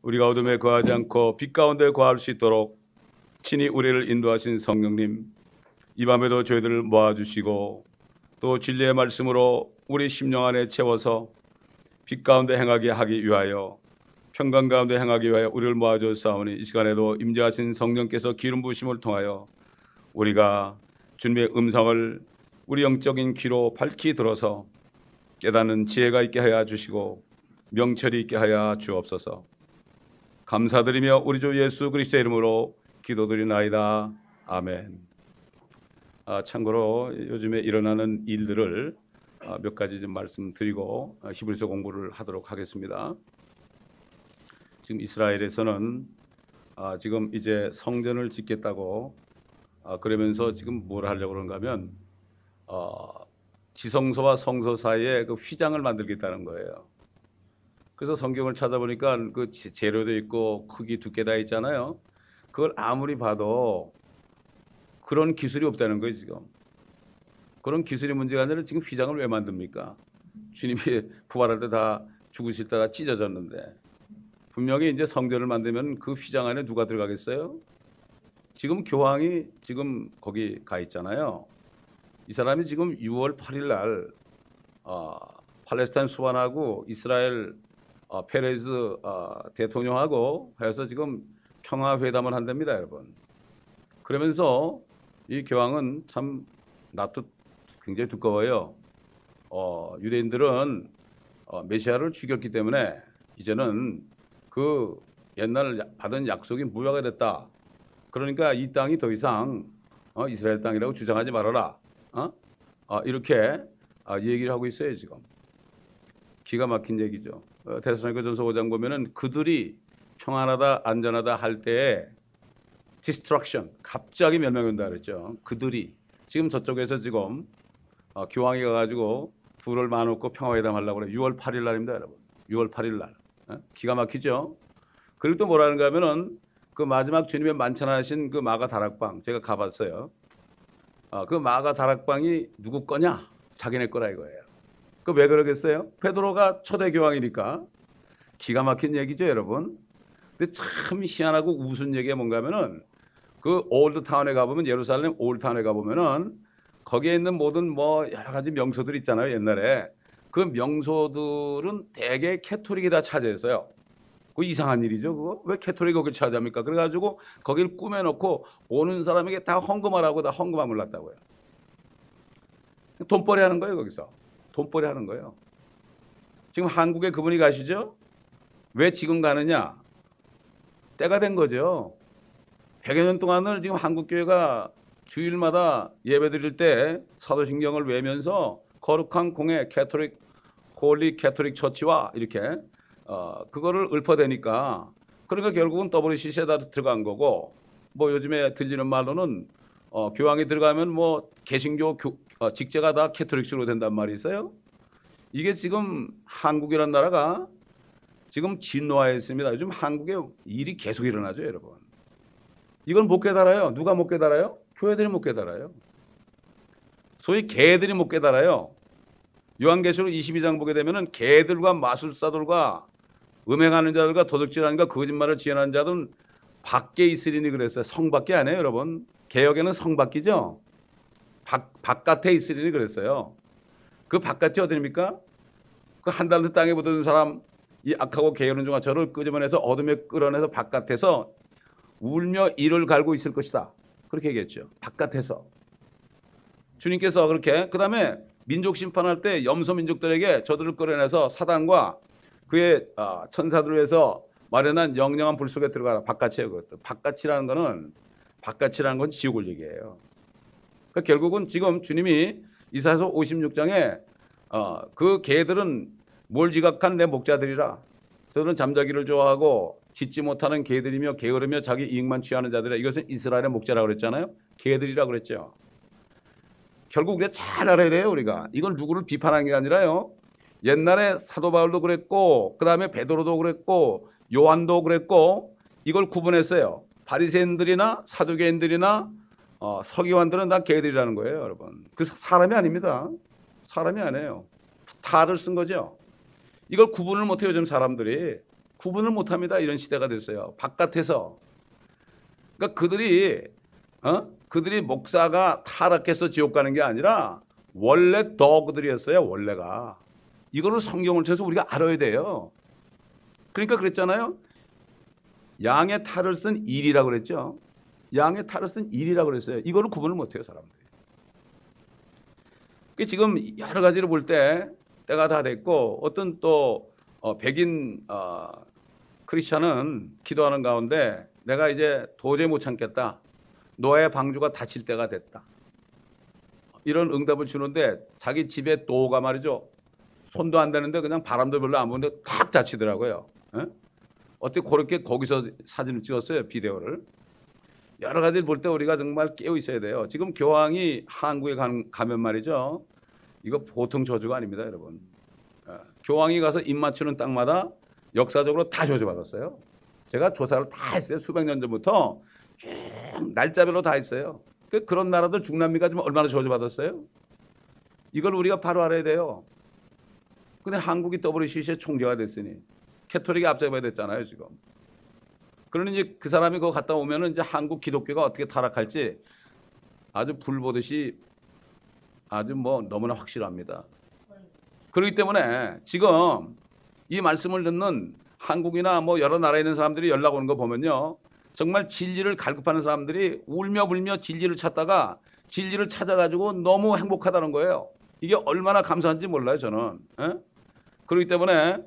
우리가 어둠에 거하지 않고 빛 가운데 거할 수 있도록 친히 우리를 인도하신 성령님, 이 밤에도 저희들을 모아주시고 또 진리의 말씀으로 우리 심령 안에 채워서 빛 가운데 행하게 하기 위하여, 평강 가운데 행하기 위하여 우리를 모아주사오니, 이 시간에도 임재하신 성령께서 기름 부으심을 통하여 우리가 주님의 음성을 우리 영적인 귀로 밝히 들어서 깨닫는 지혜가 있게 하여 주시고 명철이 있게 하여 주옵소서. 감사드리며 우리 주 예수 그리스도의 이름으로 기도드리나이다. 아멘. 참고로 요즘에 일어나는 일들을 몇 가지 좀 말씀드리고 히브리서 공부를 하도록 하겠습니다. 지금 이스라엘에서는 지금 이제 성전을 짓겠다고 그러면서 지금 뭘 하려고 그런가 하면 지성소와 성소 사이에 그 휘장을 만들겠다는 거예요. 그래서 성경을 찾아보니까 그 재료도 있고 크기 두께 다 있잖아요. 그걸 아무리 봐도 그런 기술이 없다는 거예요. 지금 그런 기술이 문제가 아니라 지금 휘장을 왜 만듭니까? 주님이 부활할 때 다 죽으실 때 다 찢어졌는데 분명히 이제 성전을 만들면 그 휘장 안에 누가 들어가겠어요? 지금 교황이 지금 거기 가 있잖아요. 이 사람이 지금 6월 8일 날 팔레스타인 수반하고 이스라엘 페레즈 대통령하고 해서 지금 평화회담을 한답니다, 여러분. 그러면서 이 교황은 참 낯도 굉장히 두꺼워요. 유대인들은 메시아를 죽였기 때문에 이제는 그 옛날 받은 약속이 무효가 됐다. 그러니까 이 땅이 더 이상 이스라엘 땅이라고 주장하지 말아라. 이렇게 얘기를 하고 있어요, 지금. 기가 막힌 얘기죠. 데살로니가전서 5장 보면은 그들이 평안하다 안전하다 할 때에 디스트럭션, 갑자기 멸망한다 그랬죠. 그들이 지금 저쪽에서 지금 교황이 가가지고 불을 마놓고 평화회담 하려고 그래요. 6월 8일 날입니다, 여러분. 6월 8일 날. 기가 막히죠. 그리고 또 뭐라는가 하면은 그 마지막 주님의 만찬하신 그 마가 다락방 제가 가봤어요. 그 마가 다락방이 누구 거냐? 자기네 거라 이거예요. 그 왜 그러겠어요? 베드로가 초대 교황이니까. 기가 막힌 얘기죠, 여러분. 근데 참 희한하고 우스운 얘기가 뭔가 하면은 그 올드타운에 가보면, 예루살렘 올드타운에 가보면은 거기에 있는 모든 뭐 여러 가지 명소들 있잖아요, 옛날에. 그 명소들은 대개 캐토릭이 다 차지했어요. 그 이상한 일이죠, 그거. 왜 캐토릭이 거길 차지합니까? 그래가지고 거길 꾸며놓고 오는 사람에게 다 헌금하라고 다 헌금함을 놨다고요. 돈벌이 하는 거예요, 거기서. 돈벌이 하는 거예요. 지금 한국에 그분이 가시죠? 왜 지금 가느냐? 때가 된 거죠. 100여 년 동안을 지금 한국교회가 주일마다 예배 드릴 때 사도신경을 외면서 거룩한 공회 캐토릭, 홀리 캐토릭 처치와 이렇게 그거를 읊어대니까, 그러니까 결국은 WCC에 다 들어간 거고, 뭐 요즘에 들리는 말로는 교황이 들어가면 뭐 개신교 직제가 다 캐토릭식으로 된단 말이 있어요. 이게 지금 한국이란 나라가 지금 진노하였습니다. 요즘 한국에 일이 계속 일어나죠, 여러분. 이걸 못 깨달아요. 누가 못 깨달아요? 교회들이 못 깨달아요. 소위 개들이 못 깨달아요. 요한계시록 22장 보게 되면은 개들과 마술사들과 음행하는 자들과 도둑질하는 자, 거짓말을 지어내는 자들은 밖에 있으리니 그랬어요. 성 밖에 안 해요, 여러분. 개혁에는 성 밖이죠. 바깥에 있으리니 그랬어요. 그 바깥이 어디입니까? 그 한 달도 땅에 묻은 사람, 이 악하고 게으른 중아 저를 끄집어내서 어둠에 끌어내서 바깥에서 울며 이를 갈고 있을 것이다. 그렇게 얘기했죠. 바깥에서. 주님께서 그렇게, 그 다음에 민족 심판할 때 염소 민족들에게 저들을 끌어내서 사단과 그의 천사들을 위해서 마련한 영영한 불 속에 들어가라. 바깥이에요, 그것도. 바깥이라는 건 지옥을 얘기해요. 그러니까 결국은 지금 주님이 이사야서 56장에 그 개들은 뭘 지각한 내 목자들이라. 저들은 잠자기를 좋아하고 짖지 못하는 개들이며 게으르며 자기 이익만 취하는 자들이라. 이것은 이스라엘의 목자라고 그랬잖아요. 개들이라고 그랬죠. 결국 우리가 잘 알아야 돼요, 우리가. 이걸 누구를 비판하는 게 아니라요. 옛날에 사도 바울도 그랬고, 그 다음에 베드로도 그랬고, 요한도 그랬고, 이걸 구분했어요. 바리새인들이나 사두개인들이나 서기관들은 다 개들이라는 거예요, 여러분. 그 사람이 아닙니다. 사람이 아니에요. 탈을 쓴 거죠. 이걸 구분을 못해요, 요즘 사람들이. 구분을 못합니다. 이런 시대가 됐어요. 바깥에서. 그러니까 그들이 목사가 타락해서 지옥 가는 게 아니라 원래 도그들이었어요. 원래가. 이거를 성경을 통해서 우리가 알아야 돼요. 그러니까 그랬잖아요. 양의 탈을 쓴 일이라고 그랬죠. 양의 탈을 쓴 일이라고 그랬어요. 이거를 구분을 못해요, 사람들이. 지금 여러 가지를 볼 때 때가 다 됐고, 어떤 또 백인 크리스천은 기도하는 가운데 내가 이제 도저히 못 참겠다. 노아의 방주가 닫힐 때가 됐다. 이런 응답을 주는데 자기 집에 도가 말이죠. 손도 안 대는데 그냥 바람도 별로 안 부는데 탁 닫히더라고요. 에? 어떻게 그렇게 거기서 사진을 찍었어요, 비디오를. 여러 가지를 볼 때 우리가 정말 깨어 있어야 돼요. 지금 교황이 한국에 가면 말이죠. 이거 보통 저주가 아닙니다, 여러분. 교황이 가서 입 맞추는 땅마다 역사적으로 다 저주받았어요. 제가 조사를 다 했어요. 수백 년 전부터 쭉 날짜별로 다 했어요. 그런 나라들 중남미가 지금 얼마나 저주받았어요? 이걸 우리가 바로 알아야 돼요. 근데 한국이 WCC의 총재가 됐으니 캐토릭이 앞서가야 됐잖아요, 지금. 그러니 이제 그 사람이 그거 갔다 오면은 이제 한국 기독교가 어떻게 타락할지 아주 불 보듯이 아주 뭐 너무나 확실합니다. 그렇기 때문에 지금 이 말씀을 듣는 한국이나 뭐 여러 나라에 있는 사람들이 연락 오는 거 보면요. 정말 진리를 갈급하는 사람들이 울며 불며 진리를 찾다가 진리를 찾아가지고 너무 행복하다는 거예요. 이게 얼마나 감사한지 몰라요, 저는. 에? 그렇기 때문에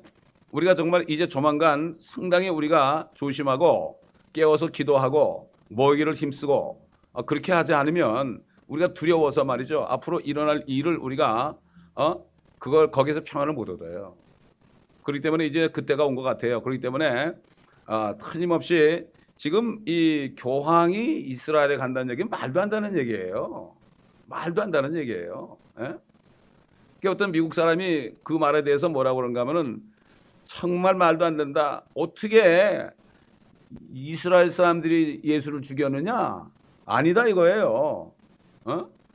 우리가 정말 이제 조만간 상당히 우리가 조심하고 깨워서 기도하고 모이기를 힘쓰고 그렇게 하지 않으면 우리가 두려워서 말이죠. 앞으로 일어날 일을 우리가 그걸 거기서 평안을 못 얻어요. 그렇기 때문에 이제 그때가 온 것 같아요. 그렇기 때문에 틀림없이 지금 이 교황이 이스라엘에 간다는 얘기는 말도 안 되는 얘기예요. 말도 안 되는 얘기예요. 예? 어떤 미국 사람이 그 말에 대해서 뭐라고 그런가 하면은 정말 말도 안 된다. 어떻게 이스라엘 사람들이 예수를 죽였느냐? 아니다 이거예요.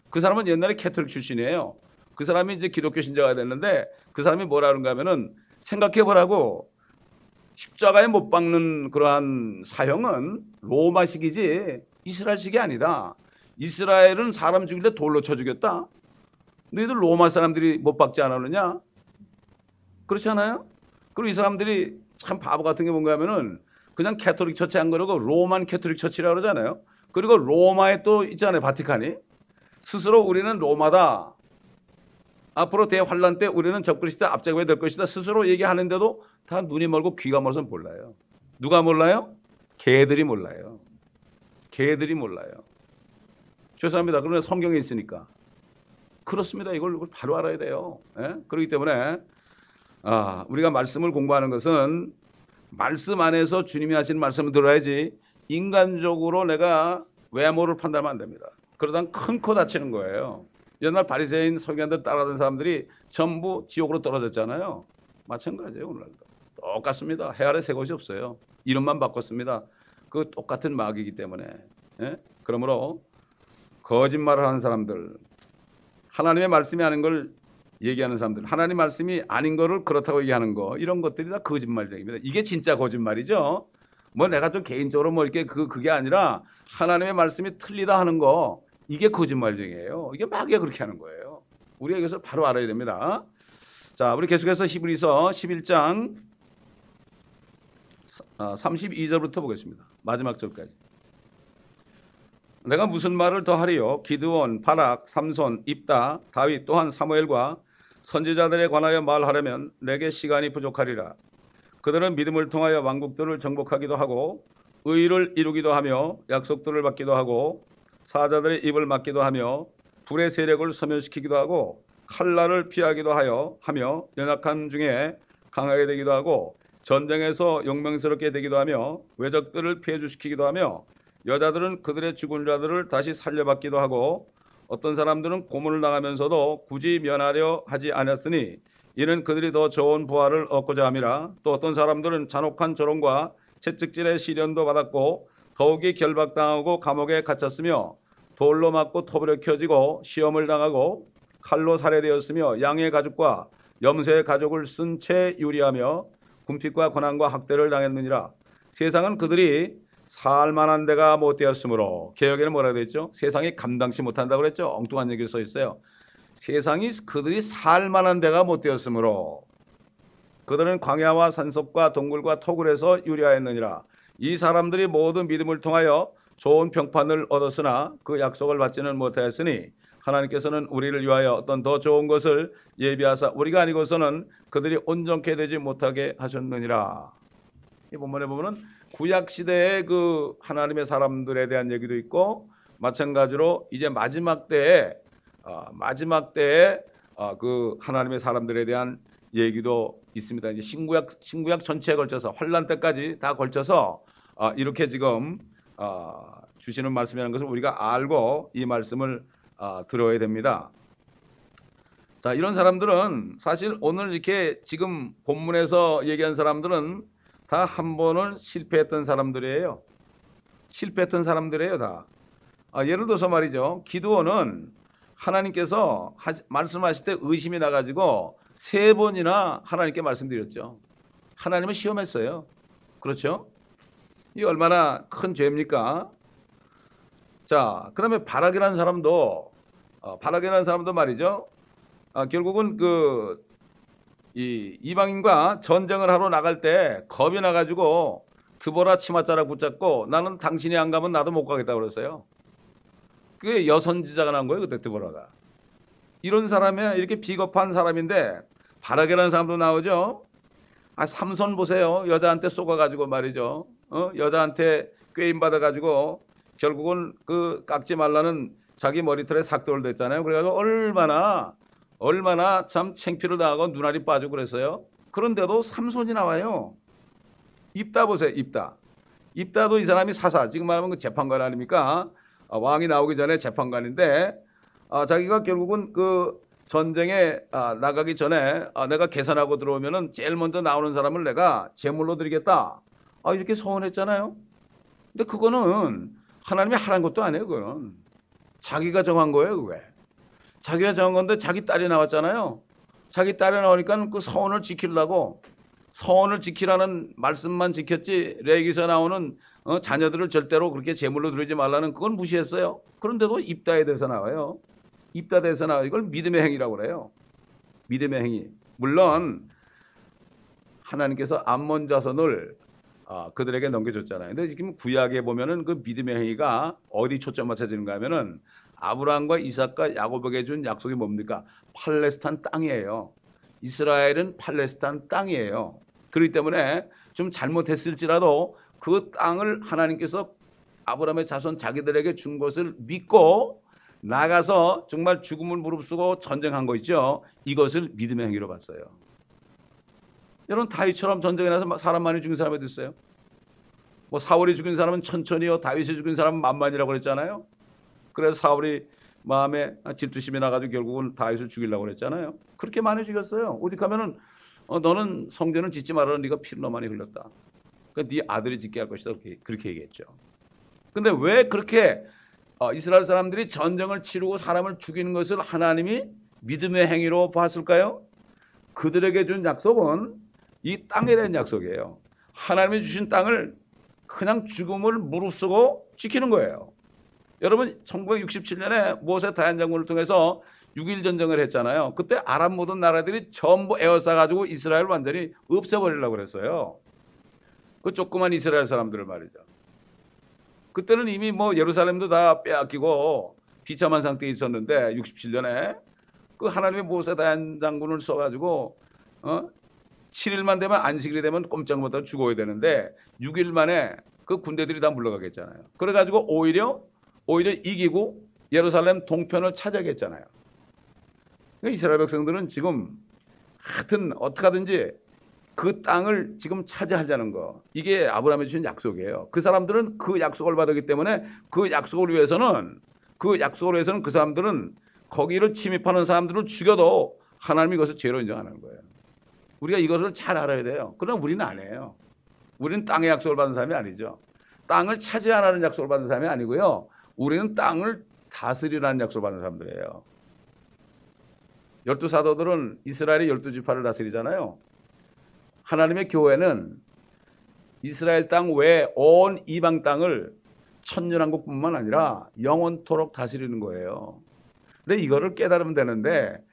그 사람은 옛날에 캐톨릭 출신이에요. 그 사람이 이제 기독교 신자가 됐는데 그 사람이 뭐라 그런가 하면은 생각해 보라고 십자가에 못 박는 그러한 사형은 로마식이지 이스라엘식이 아니다. 이스라엘은 사람 죽일 때 돌로 쳐 죽였다. 너희들 로마 사람들이 못 박지 않았느냐? 그렇지 않아요? 그리고 이 사람들이 참 바보 같은 게 뭔가 하면은 그냥 캐톨릭 처치 안 그러고 로만 캐톨릭 처치라고 그러잖아요. 그리고 로마에 또 있잖아요, 바티칸이. 스스로 우리는 로마다. 앞으로 대환란 때 우리는 적그리스도 앞장서야 될 것이다. 스스로 얘기하는데도 다 눈이 멀고 귀가 멀어서 몰라요. 누가 몰라요? 개들이 몰라요. 개들이 몰라요. 죄송합니다. 그러나 성경에 있으니까. 그렇습니다. 이걸 바로 알아야 돼요. 예? 그렇기 때문에 우리가 말씀을 공부하는 것은 말씀 안에서 주님이 하신 말씀을 들어야지 인간적으로 내가 외모를 판단하면 안 됩니다. 그러다 큰 코 다치는 거예요. 옛날 바리새인 서기관들 따라가던 사람들이 전부 지옥으로 떨어졌잖아요. 마찬가지예요. 오늘도 똑같습니다. 해 아래 새 것이 없어요. 이름만 바꿨습니다. 그 똑같은 마귀이기 때문에. 예? 그러므로 거짓말을 하는 사람들, 하나님의 말씀이 아닌 걸 얘기하는 사람들, 하나님 말씀이 아닌 거를 그렇다고 얘기하는 거, 이런 것들이 다 거짓말쟁입니다. 이게 진짜 거짓말이죠. 뭐 내가 좀 개인적으로 뭐 이렇게 그게 아니라 하나님의 말씀이 틀리다 하는 거, 이게 거짓말쟁이에요. 이게 마귀가 그렇게 하는 거예요. 우리가 이것을 바로 알아야 됩니다. 자, 우리 계속해서 히브리서 11장 32절부터 보겠습니다. 마지막 절까지. 내가 무슨 말을 더 하리요? 기드온, 바락, 삼손, 입다, 다윗 또한 사무엘과 선지자들에 관하여 말하려면 내게 시간이 부족하리라. 그들은 믿음을 통하여 왕국들을 정복하기도 하고 의를 이루기도 하며 약속들을 받기도 하고 사자들의 입을 막기도 하며 불의 세력을 소멸시키기도 하고 칼날을 피하기도 하며 연약한 중에 강하게 되기도 하고 전쟁에서 용맹스럽게 되기도 하며 외적들을 폐주시키기도 하며 여자들은 그들의 죽은 자들을 다시 살려받기도 하고 어떤 사람들은 고문을 당하면서도 굳이 면하려 하지 않았으니 이는 그들이 더 좋은 부활을 얻고자 함이라. 또 어떤 사람들은 잔혹한 조롱과 채찍질의 시련도 받았고 더욱이 결박당하고 감옥에 갇혔으며 돌로 맞고 토불에 켜지고 시험을 당하고 칼로 살해되었으며 양의 가죽과 염소의 가죽을 쓴 채 유리하며 궁핍과 고난과 학대를 당했느니라. 세상은 그들이 살만한 데가 못 되었으므로. 개혁에는 뭐라고 했죠? 세상이 감당치 못한다고 그랬죠. 엉뚱한 얘기를 써 있어요. 세상이 그들이 살만한 데가 못 되었으므로 그들은 광야와 산속과 동굴과 토굴에서 유리하였느니라. 이 사람들이 모든 믿음을 통하여 좋은 평판을 얻었으나 그 약속을 받지는 못하였으니 하나님께서는 우리를 위하여 어떤 더 좋은 것을 예비하사 우리가 아니고서는 그들이 온전케 되지 못하게 하셨느니라. 이 본문에 보면은 구약 시대의 그 하나님의 사람들에 대한 얘기도 있고, 마찬가지로 이제 마지막 때에 그 하나님의 사람들에 대한 얘기도 있습니다. 이제 신구약 전체에 걸쳐서 환란 때까지 다 걸쳐서 이렇게 지금 주시는 말씀이라는 것을 우리가 알고 이 말씀을 들어야 됩니다. 자, 이런 사람들은 사실 오늘 이렇게 지금 본문에서 얘기한 사람들은 다 한 번은 실패했던 사람들이에요. 실패했던 사람들이에요, 다. 예를 들어서 말이죠. 기드온은 하나님께서 말씀하실 때 의심이 나가지고 3번이나 하나님께 말씀드렸죠. 하나님을 시험했어요. 그렇죠? 이 얼마나 큰 죄입니까? 자, 그러면 바락이라는 사람도 말이죠. 결국은 이 이방인과 전쟁을 하러 나갈 때 겁이 나가지고 드보라 치맛자락 붙잡고 나는 당신이 안 가면 나도 못 가겠다 그랬어요. 그게 여선지자가 난 거예요, 그때 드보라가. 이런 사람이 이렇게 비겁한 사람인데 바락이라는 사람도 나오죠. 삼손 보세요. 여자한테 쏘가가지고 말이죠. 여자한테 꾀임 받아가지고 결국은 그 깎지 말라는 자기 머리털에 삭도를 댔잖아요. 그래가지고 얼마나 참 창피를 당하고 눈알이 빠지고 그랬어요. 그런데도 삼손이 나와요. 입다 보세요. 입다도 이 사람이 사사, 지금 말하면 그 재판관 아닙니까? 왕이 나오기 전에 재판관인데 자기가 결국은 그 전쟁에 나가기 전에 내가 계산하고 들어오면은 제일 먼저 나오는 사람을 내가 제물로 드리겠다. 이렇게 소원했잖아요. 근데 그거는 하나님이 하라는 것도 아니에요. 그거는 자기가 정한 거예요. 그게 자기가 정한 건데 자기 딸이 나왔잖아요. 자기 딸이 나오니까 그 서원을 지키려고, 서원을 지키라는 말씀만 지켰지 레위기서 나오는 자녀들을 절대로 그렇게 제물로 드리지 말라는 그건 무시했어요. 그런데도 입다에 대해서 나와요. 입다에 대해서 나와요. 이걸 믿음의 행위라고 그래요. 믿음의 행위. 물론 하나님께서 암몬 자손을 그들에게 넘겨줬잖아요. 근데 지금 구약에 보면은 그 믿음의 행위가 어디 초점 맞춰지는가 하면은 아브라함과 이삭과 야곱에게 준 약속이 뭡니까? 팔레스타인 땅이에요. 이스라엘은 팔레스타인 땅이에요. 그렇기 때문에 좀 잘못했을지라도 그 땅을 하나님께서 아브라함의 자손 자기들에게 준 것을 믿고 나가서 정말 죽음을 무릅쓰고 전쟁한 거 있죠. 이것을 믿음의 행위로 봤어요. 여러분, 다윗처럼 전쟁에 나서 사람 많이 죽인 사람이 됐어요. 뭐 사울이 죽인 사람은 천천히요, 다윗이 죽인 사람은 만만이라고 그랬잖아요. 그래서 사울이 마음에 질투심이 나가지고 결국은 다윗을 죽이려고 그랬잖아요. 그렇게 많이 죽였어요. 오직 하면은 너는 성전을 짓지 말아라. 네가 피를 너무 많이 흘렸다. 그러니까 네 아들이 짓게 할 것이다. 그렇게 얘기했죠. 근데 왜 그렇게 이스라엘 사람들이 전쟁을 치르고 사람을 죽이는 것을 하나님이 믿음의 행위로 봤을까요? 그들에게 준 약속은 이 땅에 대한 약속이에요. 하나님이 주신 땅을 그냥 죽음을 무릅쓰고 지키는 거예요. 여러분, 1967년에 모세 다얀 장군을 통해서 6.1 전쟁을 했잖아요. 그때 아랍 모든 나라들이 전부 에워싸가지고 이스라엘을 완전히 없애버리려고 그랬어요. 그 조그만 이스라엘 사람들을 말이죠. 그때는 이미 뭐 예루살렘도 다 빼앗기고 비참한 상태에 있었는데 67년에 그 하나님의 모세 다얀 장군을 써가지고 7일만 되면 안식일이 되면 꼼짝 못하고 죽어야 되는데 6일 만에 그 군대들이 다 물러가겠잖아요. 그래가지고 오히려 이기고 예루살렘 동편을 차지하겠잖아요. 그러니까 이스라엘 백성들은 지금 하여튼 어떻게 하든지 그 땅을 지금 차지하자는 거, 이게 아브라함이 주신 약속이에요. 그 사람들은 그 약속을 받았기 때문에 그 약속을 위해서는 그 사람들은 거기를 침입하는 사람들을 죽여도 하나님이 이것을 죄로 인정하는 거예요. 우리가 이것을 잘 알아야 돼요. 그러나 우리는 안 해요. 우리는 땅의 약속을 받은 사람이 아니죠. 땅을 차지하라는 약속을 받은 사람이 아니고요. 우리는 땅을 다스리라는 약속을 받은 사람들이에요. 12 사도들은 이스라엘의 12지파를 다스리잖아요. 하나님의 교회는 이스라엘 땅 외 온 이방 땅을 천년왕국뿐만 아니라 영원토록 다스리는 거예요. 근데 이거를 깨달으면 되는데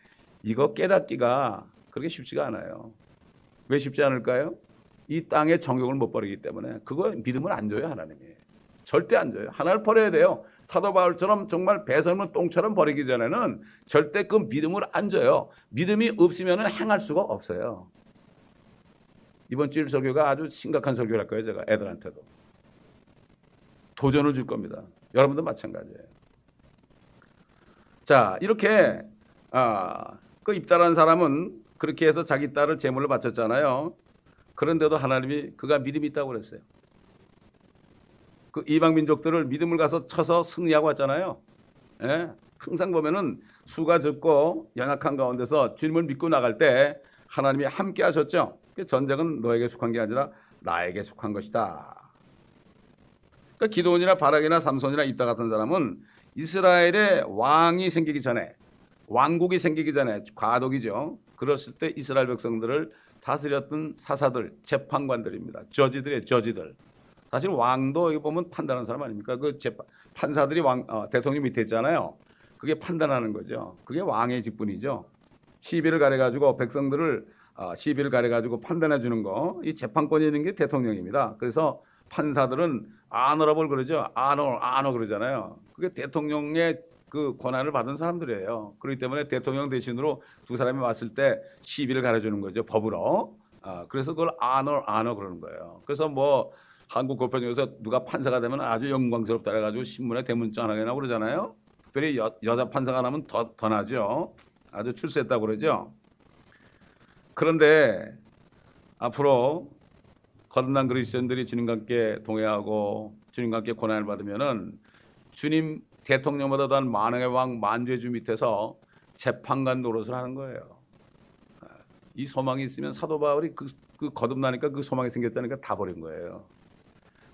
이거 깨닫기가 그렇게 쉽지가 않아요. 왜 쉽지 않을까요? 이 땅의 정욕을 못 버리기 때문에. 그거 믿음을 안 줘요, 하나님이. 절대 안 줘요. 하나를 버려야 돼요. 사도 바울처럼 정말 배설물 똥처럼 버리기 전에는 절대 그 믿음을 안 줘요. 믿음이 없으면 행할 수가 없어요. 이번 주일 설교가 아주 심각한 설교를 할 거예요. 제가 애들한테도. 도전을 줄 겁니다. 여러분도 마찬가지예요. 자, 이렇게 그 입다란 사람은 그렇게 해서 자기 딸을 제물로 바쳤잖아요. 그런데도 하나님이 그가 믿음이 있다고 그랬어요. 그 이방 민족들을 믿음을 가서 쳐서 승리하고 왔잖아요. 예? 항상 보면은 수가 적고 연약한 가운데서 주님을 믿고 나갈 때 하나님이 함께 하셨죠. 전쟁은 너에게 속한 게 아니라 나에게 속한 것이다. 그러니까 기드온이나 바락이나 삼손이나 입다 같은 사람은 이스라엘의 왕이 생기기 전에, 왕국이 생기기 전에, 과독이죠. 그랬을 때 이스라엘 백성들을 다스렸던 사사들, 재판관들입니다. 저지들이에요, 저지들. 사실 왕도 여기 보면 판단하는 사람 아닙니까? 그 판사들이 대통령 밑에 있잖아요. 그게 판단하는 거죠. 그게 왕의 직분이죠. 시비를 가려가지고 백성들을 시비를 가려가지고 판단해 주는 거, 이 재판권이 있는 게 대통령입니다. 그래서 판사들은 아너러블 그러죠. 아너 그러잖아요. 그게 대통령의 그 권한을 받은 사람들이에요. 그렇기 때문에 대통령 대신으로 두 사람이 왔을 때 시비를 가려주는 거죠. 법으로. 그래서 그걸 아너 그러는 거예요. 그래서 뭐 한국 골프 중에서 누가 판사가 되면 아주 영광스럽다 해가지고 신문에 대문짝 하나 그러잖아요. 특별히 여자 판사가 나면 더 나죠. 아주 출세했다고 그러죠. 그런데 앞으로 거듭난 그리스도인들이 주님과 함께 동행하고 주님과 함께 고난을 받으면은 주님 대통령보다 더 만왕의 왕 만주의 주 밑에서 재판관 노릇을 하는 거예요. 이 소망이 있으면 사도 바울이 그 거듭나니까 그 소망이 생겼다니까 다 버린 거예요.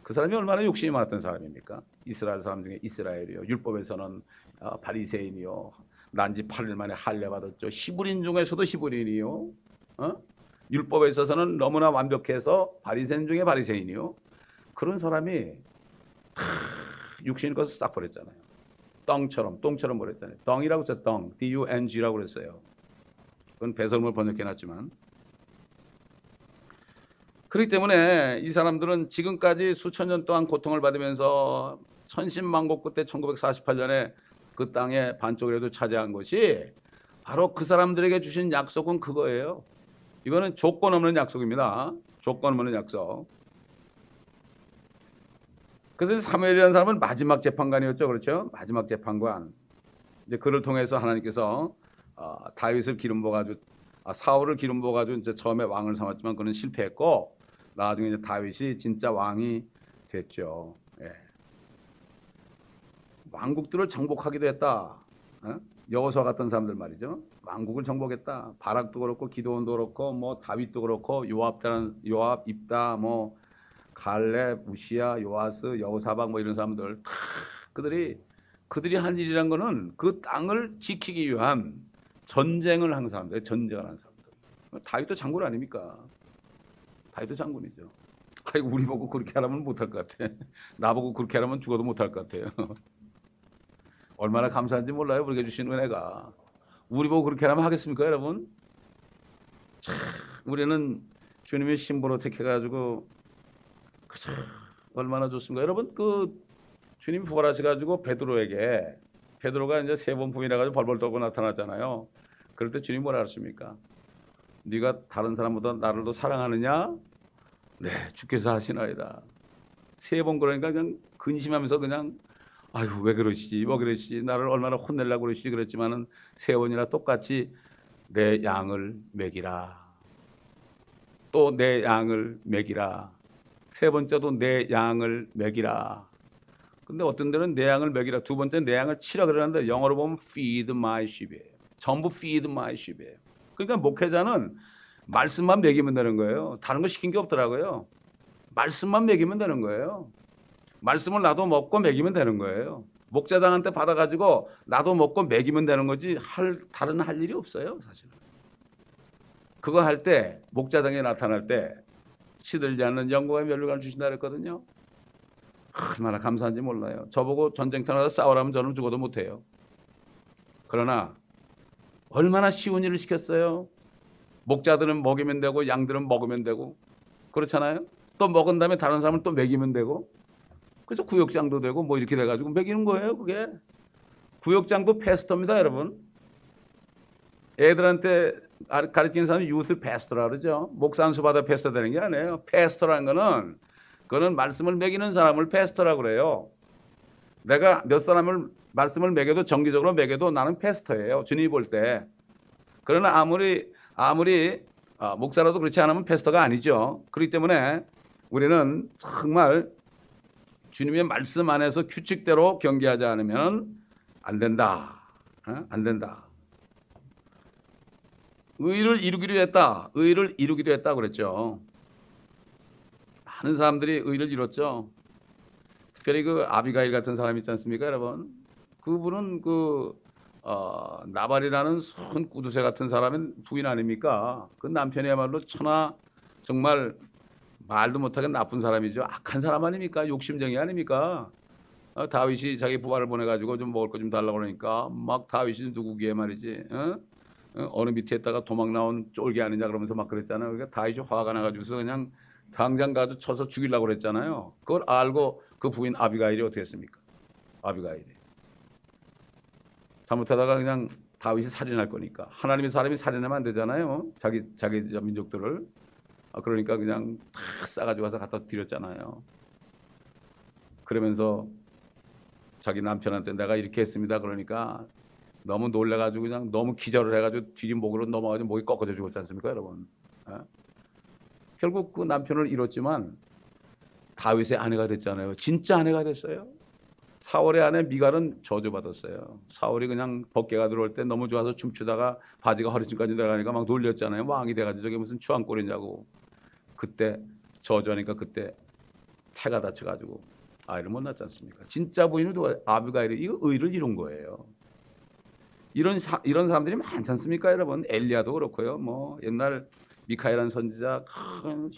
그 사람이 얼마나 욕심이 많았던 사람입니까? 이스라엘 사람 중에 이스라엘이요. 율법에서는 바리새인이요. 난지 8일 만에 할례 받았죠. 히브리인 중에서도 히브리인이요. 율법에 있어서는 너무나 완벽해서 바리새인 중에 바리새인이요. 그런 사람이 육신을 꺼서 싹 버렸잖아요. 똥처럼 버렸잖아요. 덩이라고 했어요. 덩. D-U-N-G라고 그랬어요. 그건 배설물 번역해놨지만. 그렇기 때문에 이 사람들은 지금까지 수천 년 동안 고통을 받으면서 천신만고 끝에 1948년에 그 땅의 반쪽이라도 차지한 것이 바로 그 사람들에게 주신 약속은 그거예요. 이거는 조건 없는 약속입니다. 조건 없는 약속. 그래서 사무엘이라는 사람은 마지막 재판관이었죠. 그렇죠? 마지막 재판관. 이제 그를 통해서 하나님께서 다윗을 기름 부어가지고 사울을 기름 부어가지고 이제 처음에 왕을 삼았지만 그는 실패했고 나중에 이제 다윗이 진짜 왕이 됐죠. 예. 왕국들을 정복하기도 했다. 여호수아 같은 사람들 말이죠. 왕국을 정복했다. 바락도 그렇고 기드온도 그렇고 뭐 다윗도 그렇고 요압, 입다, 뭐 갈렙, 우시야, 요아스, 여호사박 뭐 이런 사람들 그들이 한 일이란 거는 그 땅을 지키기 위한 전쟁을 한 사람들, 전쟁을 한 사람들. 다윗도 장군 아닙니까? 다윗도 장군이죠. 아이고 우리 보고 그렇게 하라면 못할 것 같아. 나보고 그렇게 하라면 죽어도 못할 것 같아요. 얼마나 감사한지 몰라요. 우리에게 주신 은혜가. 우리 보고 그렇게 하라면 하겠습니까, 여러분? 참, 우리는 주님의 신부로 택해가지고 얼마나 좋습니까? 여러분 주님 부활하셔가지고 베드로가 이제 세 번 부인해가지고 벌벌 떨고 나타났잖아요. 그럴 때 주님 뭐라 하십니까? 네가 다른 사람보다 나를 더 사랑하느냐? 네, 주께서 하시나이다. 세 번 그러니까 그냥 근심하면서 그냥 아유 왜 그러시지 뭐 그러시지 나를 얼마나 혼내려고 그러시지 그랬지만은 세 번이나 똑같이 내 양을 먹이라. 또 내 양을 먹이라. 세 번째도 내 양을 먹이라. 근데 어떤 데는 내 양을 먹이라. 두 번째 내 양을 치라 그러는데 영어로 보면 feed my sheep이에요. 전부 feed my sheep이에요. 그러니까 목회자는 말씀만 먹이면 되는 거예요. 다른 거 시킨 게 없더라고요. 말씀만 먹이면 되는 거예요. 말씀을 나도 먹고 먹이면 되는 거예요. 목자장한테 받아가지고 나도 먹고 먹이면 되는 거지 다른 할 일이 없어요, 사실은. 그거 할 때 목자장에 나타날 때 시들지 않는 영광의 면류관을 주신다 그랬거든요. 얼마나 감사한지 몰라요. 저보고 전쟁터 나서 싸우라면 저는 죽어도 못해요. 그러나 얼마나 쉬운 일을 시켰어요. 목자들은 먹이면 되고 양들은 먹으면 되고 그렇잖아요. 또 먹은 다음에 다른 사람을 또 먹이면 되고 그래서 구역장도 되고 뭐 이렇게 돼가지고 먹이는 거예요. 그게 구역장도 패스터입니다, 여러분. 애들한테 가르치는 사람이 유스 패스터라 그러죠. 목사 안수 받아 패스터 되는 게 아니에요. 패스터라는 거는 그거는 말씀을 먹이는 사람을 패스터라고 그래요. 내가 몇 사람을 말씀을 먹여도 정기적으로 먹여도 나는 패스터예요. 주님이 볼 때. 그러나 아무리 목사라도 그렇지 않으면 패스터가 아니죠. 그렇기 때문에 우리는 정말 주님의 말씀 안에서 규칙대로 경계하지 않으면 안 된다. 안 된다. 의를 이루기로 했다. 의를 이루기로 했다 그랬죠. 많은 사람들이 의를 이뤘죠. 특별히 그 아비가일 같은 사람 있지 않습니까, 여러분? 그분은 나발이라는 순 구두쇠 같은 사람의 부인 아닙니까? 그 남편이야말로 천하 정말 말도 못하게 나쁜 사람이죠. 악한 사람 아닙니까? 욕심쟁이 아닙니까? 다윗이 자기 부하를 보내가지고 좀 먹을 거 좀 달라고 그러니까 막 다윗이 누구기에 말이지. 어느 밑에다가 도망 나온 쫄개 아니냐 그러면서 막 그랬잖아요. 그러니까 다윗이 화가 나가지고서 그냥 당장 가서 쳐서 죽이려고 그랬잖아요. 그걸 알고 그 부인 아비가일이 어떻게 했습니까? 아비가일이 잘못하다가 그냥 다윗이 살인할 거니까 하나님의 사람이 살인하면 안 되잖아요. 자기 민족들을. 그러니까 그냥 탁 싸가지고 가서 갖다 드렸잖아요. 그러면서 자기 남편한테 내가 이렇게 했습니다. 그러니까 너무 놀래가지고 그냥 너무 기절을 해가지고 뒤리 목으로 넘어가지고 목이 꺾어져 죽었지 않습니까, 여러분? 결국 그 남편을 잃었지만 다윗의 아내가 됐잖아요. 진짜 아내가 됐어요. 사울의 아내 미갈은 저주받았어요. 사울이 그냥 법궤가 들어올 때 너무 좋아서 춤추다가 바지가 허리쯤까지 내려가니까 막 놀렸잖아요. 왕이 돼가지고 저게 무슨 추앙꼴이냐고. 그때 저주하니까 그때 태가 다쳐가지고 아이를 못 낳지 않습니까? 진짜 부인은 누가 아비가일이 이거 의를 이룬 거예요. 이런 사람들이 많지 않습니까, 여러분? 엘리야도 그렇고요. 뭐 옛날 미카엘라는 선지자 큰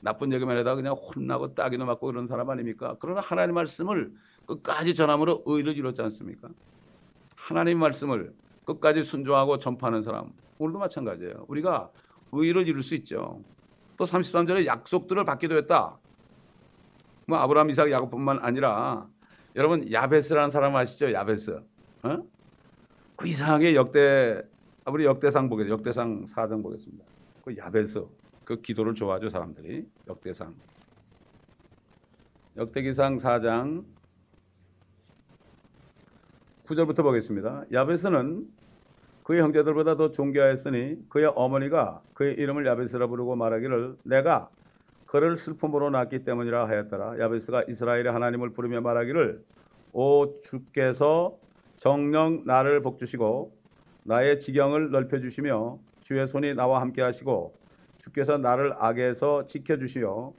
나쁜 얘기만 해다 그냥 혼나고 따기도 맞고 그런 사람 아닙니까? 그러나 하나님 말씀을 끝까지 전함으로 의를 이뤘지 않습니까? 하나님 말씀을 끝까지 순종하고 전파하는 사람 오늘도 마찬가지예요. 우리가 의를 이룰 수 있죠. 또 33절에 약속들을 받기도 했다. 뭐 아브라함, 이삭, 야곱뿐만 아니라 여러분 야베스라는 사람 아시죠? 야베스. 그 이상하게 우리 역대상 보겠습니다. 역대상 4장 보겠습니다. 그 야베스 그 기도를 좋아하죠 사람들이. 역대기상 4장 9절부터 보겠습니다. 야베스는 그의 형제들보다 더 존귀하였으니 그의 어머니가 그의 이름을 야베스라 부르고 말하기를 내가 그를 슬픔으로 낳았기 때문이라 하였더라. 야베스가 이스라엘의 하나님을 부르며 말하기를 오 주께서 정녕 나를 복주시고 나의 지경을 넓혀주시며 주의 손이 나와 함께 하시고 주께서 나를 악에서 지켜주시어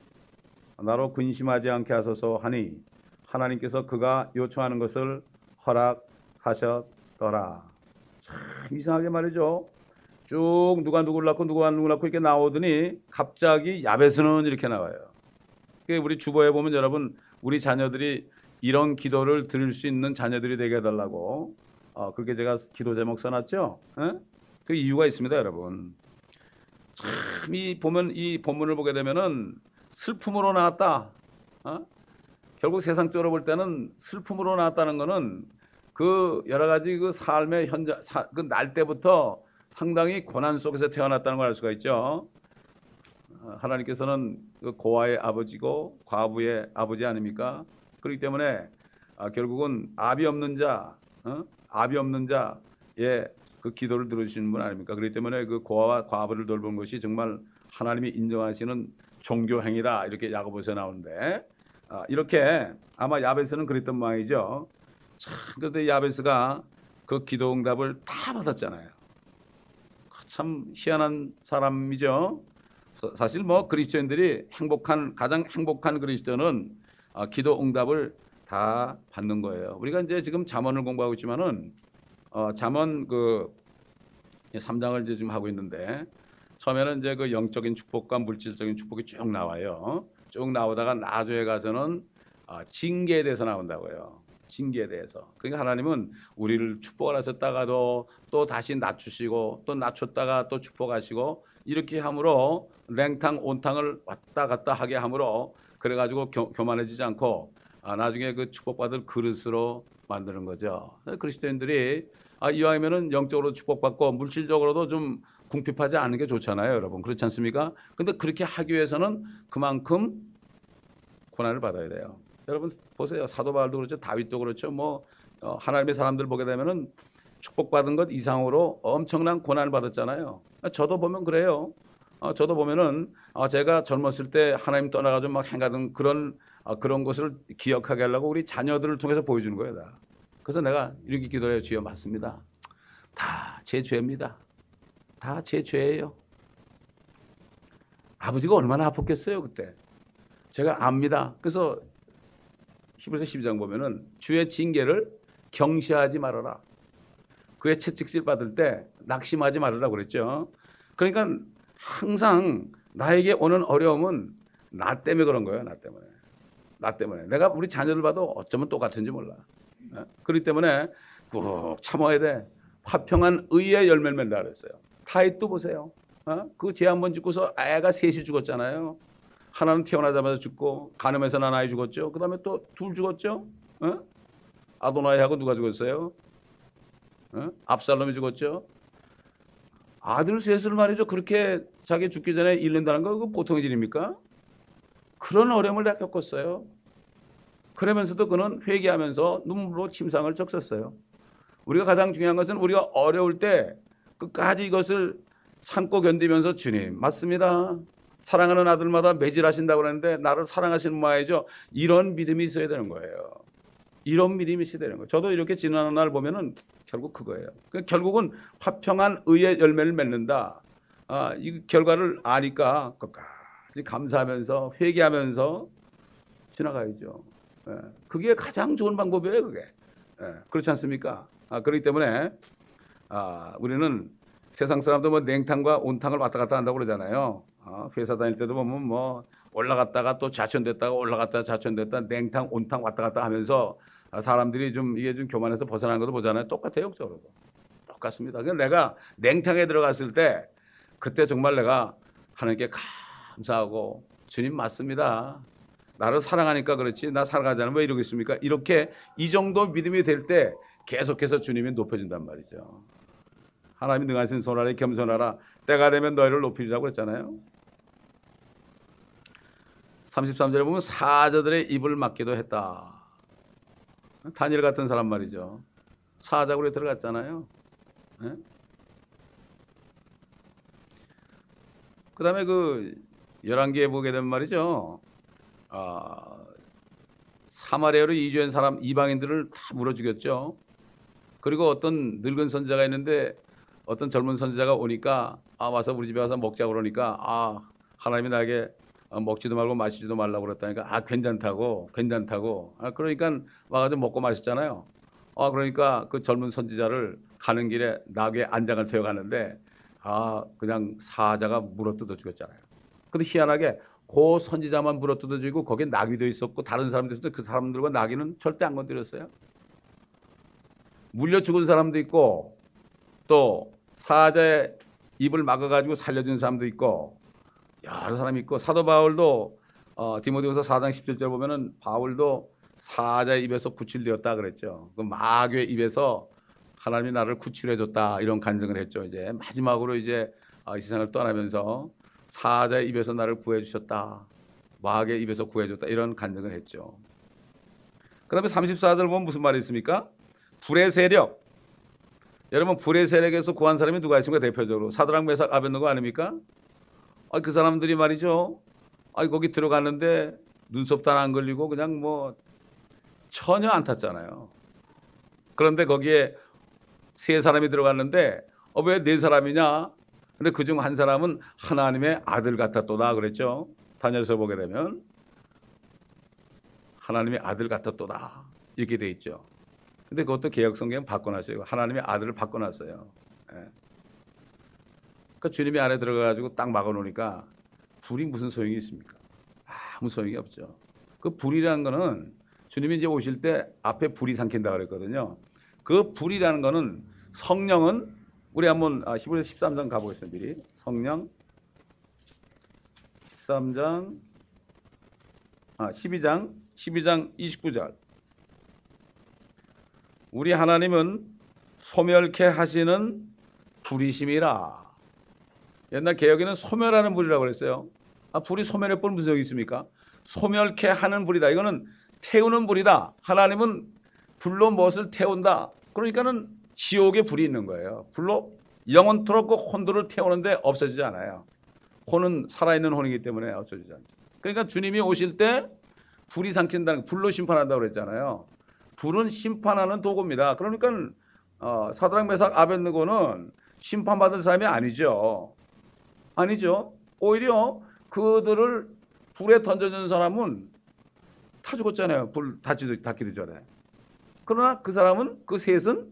나로 근심하지 않게 하소서 하니 하나님께서 그가 요청하는 것을 허락하셨더라. 참 이상하게 말이죠. 쭉 누가 누구를 낳고 누가 누구 낳고 이렇게 나오더니 갑자기 야베스는 이렇게 나와요. 우리 주보에 보면 여러분 우리 자녀들이 이런 기도를 드릴 수 있는 자녀들이 되게 해달라고 그렇게 제가 기도 제목 써놨죠. 그 이유가 있습니다, 여러분. 참 이 본문을 보게 되면은 슬픔으로 나왔다. 결국 세상적으로 볼 때는 슬픔으로 나왔다는 거는 그 여러 가지 그 삶의 그 날 때부터 상당히 고난 속에서 태어났다는 걸 알 수가 있죠. 하나님께서는 그 고아의 아버지고 과부의 아버지 아닙니까? 그렇기 때문에 결국은 아비 없는 자의 그 기도를 들어주시는 분 아닙니까? 그렇기 때문에 그 고아와 과부를 돌보는 것이 정말 하나님이 인정하시는 종교 행위다 이렇게 야고보서에 나오는데 이렇게 아마 야베스는 그랬던 모양이죠. 참 그런데 야베스가 그 기도 응답을 다 받았잖아요. 참 희한한 사람이죠. 사실 뭐 그리스도인들이 가장 행복한 그리스도는 기도 응답을 다 받는 거예요. 우리가 이제 지금 잠언을 공부하고 있지만은 잠언 그 3장을 이제 지금 하고 있는데 처음에는 이제 그 영적인 축복과 물질적인 축복이 쭉 나와요. 쭉 나오다가 나중에 가서는 징계에 대해서 나온다고요. 징계에 대해서. 그러니까 하나님은 우리를 축복을 하셨다가도 또 다시 낮추시고 또 낮췄다가 또 축복하시고 이렇게 함으로 냉탕 온탕을 왔다 갔다 하게 함으로 그래가지고 교만해지지 않고 나중에 그 축복받을 그릇으로 만드는 거죠. 그리스도인들이 이왕이면은 영적으로 축복받고 물질적으로도 좀 궁핍하지 않은 게 좋잖아요, 여러분. 그렇지 않습니까? 근데 그렇게 하기 위해서는 그만큼 고난을 받아야 돼요. 여러분 보세요. 사도 바울도 그렇죠. 다윗도 그렇죠. 뭐 하나님의 사람들 보게 되면은 축복받은 것 이상으로 엄청난 고난을 받았잖아요. 저도 보면 그래요. 저도 보면은 제가 젊었을 때 하나님 떠나가지고 막 행하던 그런 것을 기억하게 하려고 우리 자녀들을 통해서 보여주는 거예요. 다. 그래서 내가 이렇게 기도해요. 주여 맞습니다. 다 제 죄입니다. 다 제 죄예요. 아버지가 얼마나 아팠겠어요 그때. 제가 압니다. 그래서 히브리서 12장 보면은 주의 징계를 경시하지 말아라. 그의 채찍질 받을 때 낙심하지 말아라 그랬죠. 그러니까 항상 나에게 오는 어려움은 나 때문에 그런 거예요. 나 때문에. 나 때문에. 내가 우리 자녀들 봐도 어쩌면 똑같은지 몰라. 그렇기 때문에 꾹 참아야 돼. 화평한 의의 열매를 맺는다 그랬어요. 타잇도 보세요. 그 죄 한 번 짓고서 애가 셋이 죽었잖아요. 하나는 태어나자마자 죽고 간음해서 난 아이 죽었죠. 그 다음에 또 둘 죽었죠. 아도나이하고 누가 죽었어요? 압살롬이 죽었죠. 아들 셋을 말이죠. 그렇게 자기 죽기 전에 잃는다는 거 그거 보통의 일입니까? 그런 어려움을 내가 겪었어요. 그러면서도 그는 회개하면서 눈물로 침상을 적셨어요. 우리가 가장 중요한 것은 우리가 어려울 때 끝까지 이것을 참고 견디면서 주님 맞습니다. 사랑하는 아들마다 매질하신다고 그러는데 나를 사랑하시는 모양이죠. 이런 믿음이 있어야 되는 거예요. 이런 믿음이 있어야 되는 거예요. 저도 이렇게 지나는 날 보면은 결국 그거예요. 결국은 화평한 의의 열매를 맺는다. 이 결과를 아니까 끝까지 감사하면서 회개하면서 지나가야죠. 그게 가장 좋은 방법이에요. 그게. 그렇지 않습니까? 그렇기 때문에 우리는 세상 사람도 뭐 냉탕과 온탕을 왔다 갔다 한다고 그러잖아요. 회사 다닐 때도 보면 뭐 올라갔다가 또 좌천됐다가 올라갔다가 좌천됐다 냉탕 온탕 왔다 갔다 하면서 사람들이 좀 이게 좀 교만해서 벗어나는 것도 보잖아요. 똑같아요, 저로도 똑같습니다. 그러니까 내가 냉탕에 들어갔을 때 그때 정말 내가 하나님께 감사하고 주님 맞습니다. 나를 사랑하니까 그렇지 나 사랑하지 않으면 왜 이러겠습니까? 이렇게 이 정도 믿음이 될 때 계속해서 주님이 높여준단 말이죠. 하나님이 능하신 손 아래 겸손하라. 때가 되면 너희를 높이리라고 했잖아요. 33절에 보면 사자들의 입을 막기도 했다. 다니엘 같은 사람 말이죠. 사자굴에 들어갔잖아요. 그 다음에 그 11개에 보게 되면 말이죠. 사마리아로 이주한 사람 이방인들을 다 물어 죽였죠. 그리고 어떤 늙은 선지자가 있는데 어떤 젊은 선지자가 오니까 와서 우리 집에 와서 먹자고 그러니까 하나님이 나에게 먹지도 말고 마시지도 말라고 그랬다니까 괜찮다고 그러니까 와가지고 먹고 마셨잖아요. 그러니까 그 젊은 선지자를 가는 길에 나귀에 안장을 태워 가는데 그냥 사자가 물어뜯어 죽였잖아요. 근데 희한하게 그 선지자만 물어뜯어 죽이고 거기에 나귀도 있었고 다른 사람도 있었는데 그 사람들과 나귀는 절대 안 건드렸어요. 물려 죽은 사람도 있고 또 사자의 입을 막아가지고 살려준 사람도 있고 여러 사람이 있고 사도 바울도 디모데후서 4장 17절 보면은 바울도 사자의 입에서 구출되었다 그랬죠. 그 마귀의 입에서 하나님이 나를 구출해줬다 이런 간증을 했죠. 이제 마지막으로 이제 이 세상을 떠나면서 사자의 입에서 나를 구해주셨다. 마귀의 입에서 구해줬다 이런 간증을 했죠. 그 다음에 34절 보면 무슨 말이 있습니까? 불의 세력. 여러분 불의 세력에서 구한 사람이 누가 있습니까? 대표적으로 사드락 메삭 아벳느고 아닙니까? 그 사람들이 말이죠. 거기 들어갔는데 눈썹도 하나 안 걸리고 그냥 뭐 전혀 안 탔잖아요. 그런데 거기에 세 사람이 들어갔는데 왜 네 사람이냐? 근데 그중 한 사람은 하나님의 아들 같았도다 그랬죠. 다니엘서 보게 되면 하나님의 아들 같았도다 이렇게 돼 있죠. 근데 그것도 개혁성경 바꿔놨어요. 하나님의 아들을 바꿔놨어요. 그러니까 주님이 안에 들어가가지고 딱 막아놓으니까 불이 무슨 소용이 있습니까? 아무 소용이 없죠. 그 불이라는 거는 주님이 이제 오실 때 앞에 불이 삼킨다 그랬거든요. 그 불이라는 거는 성령은 우리 한번 히브리서 13장 가보겠습니다. 미리 성령 13장 12장 29절 우리 하나님은 소멸케 하시는 불이심이라. 옛날 개혁에는 소멸하는 불이라고 그랬어요. 불이 소멸할 뻔 무슨 적이 있습니까? 소멸케 하는 불이다. 이거는 태우는 불이다. 하나님은 불로 무엇을 태운다. 그러니까는 지옥에 불이 있는 거예요. 불로 영원토록 그 혼돈을 태우는데 없어지지 않아요. 혼은 살아있는 혼이기 때문에 없어지지 않죠. 그러니까 주님이 오실 때 불이 삼킨다는 불로 심판한다고 그랬잖아요. 불은 심판하는 도구입니다. 그러니까 사드락 메삭 아벳느고는 심판받을 사람이 아니죠. 아니죠. 오히려 그들을 불에 던져준 사람은 다 죽었잖아요. 불 닿기도 전에. 그러나 그 사람은 그 셋은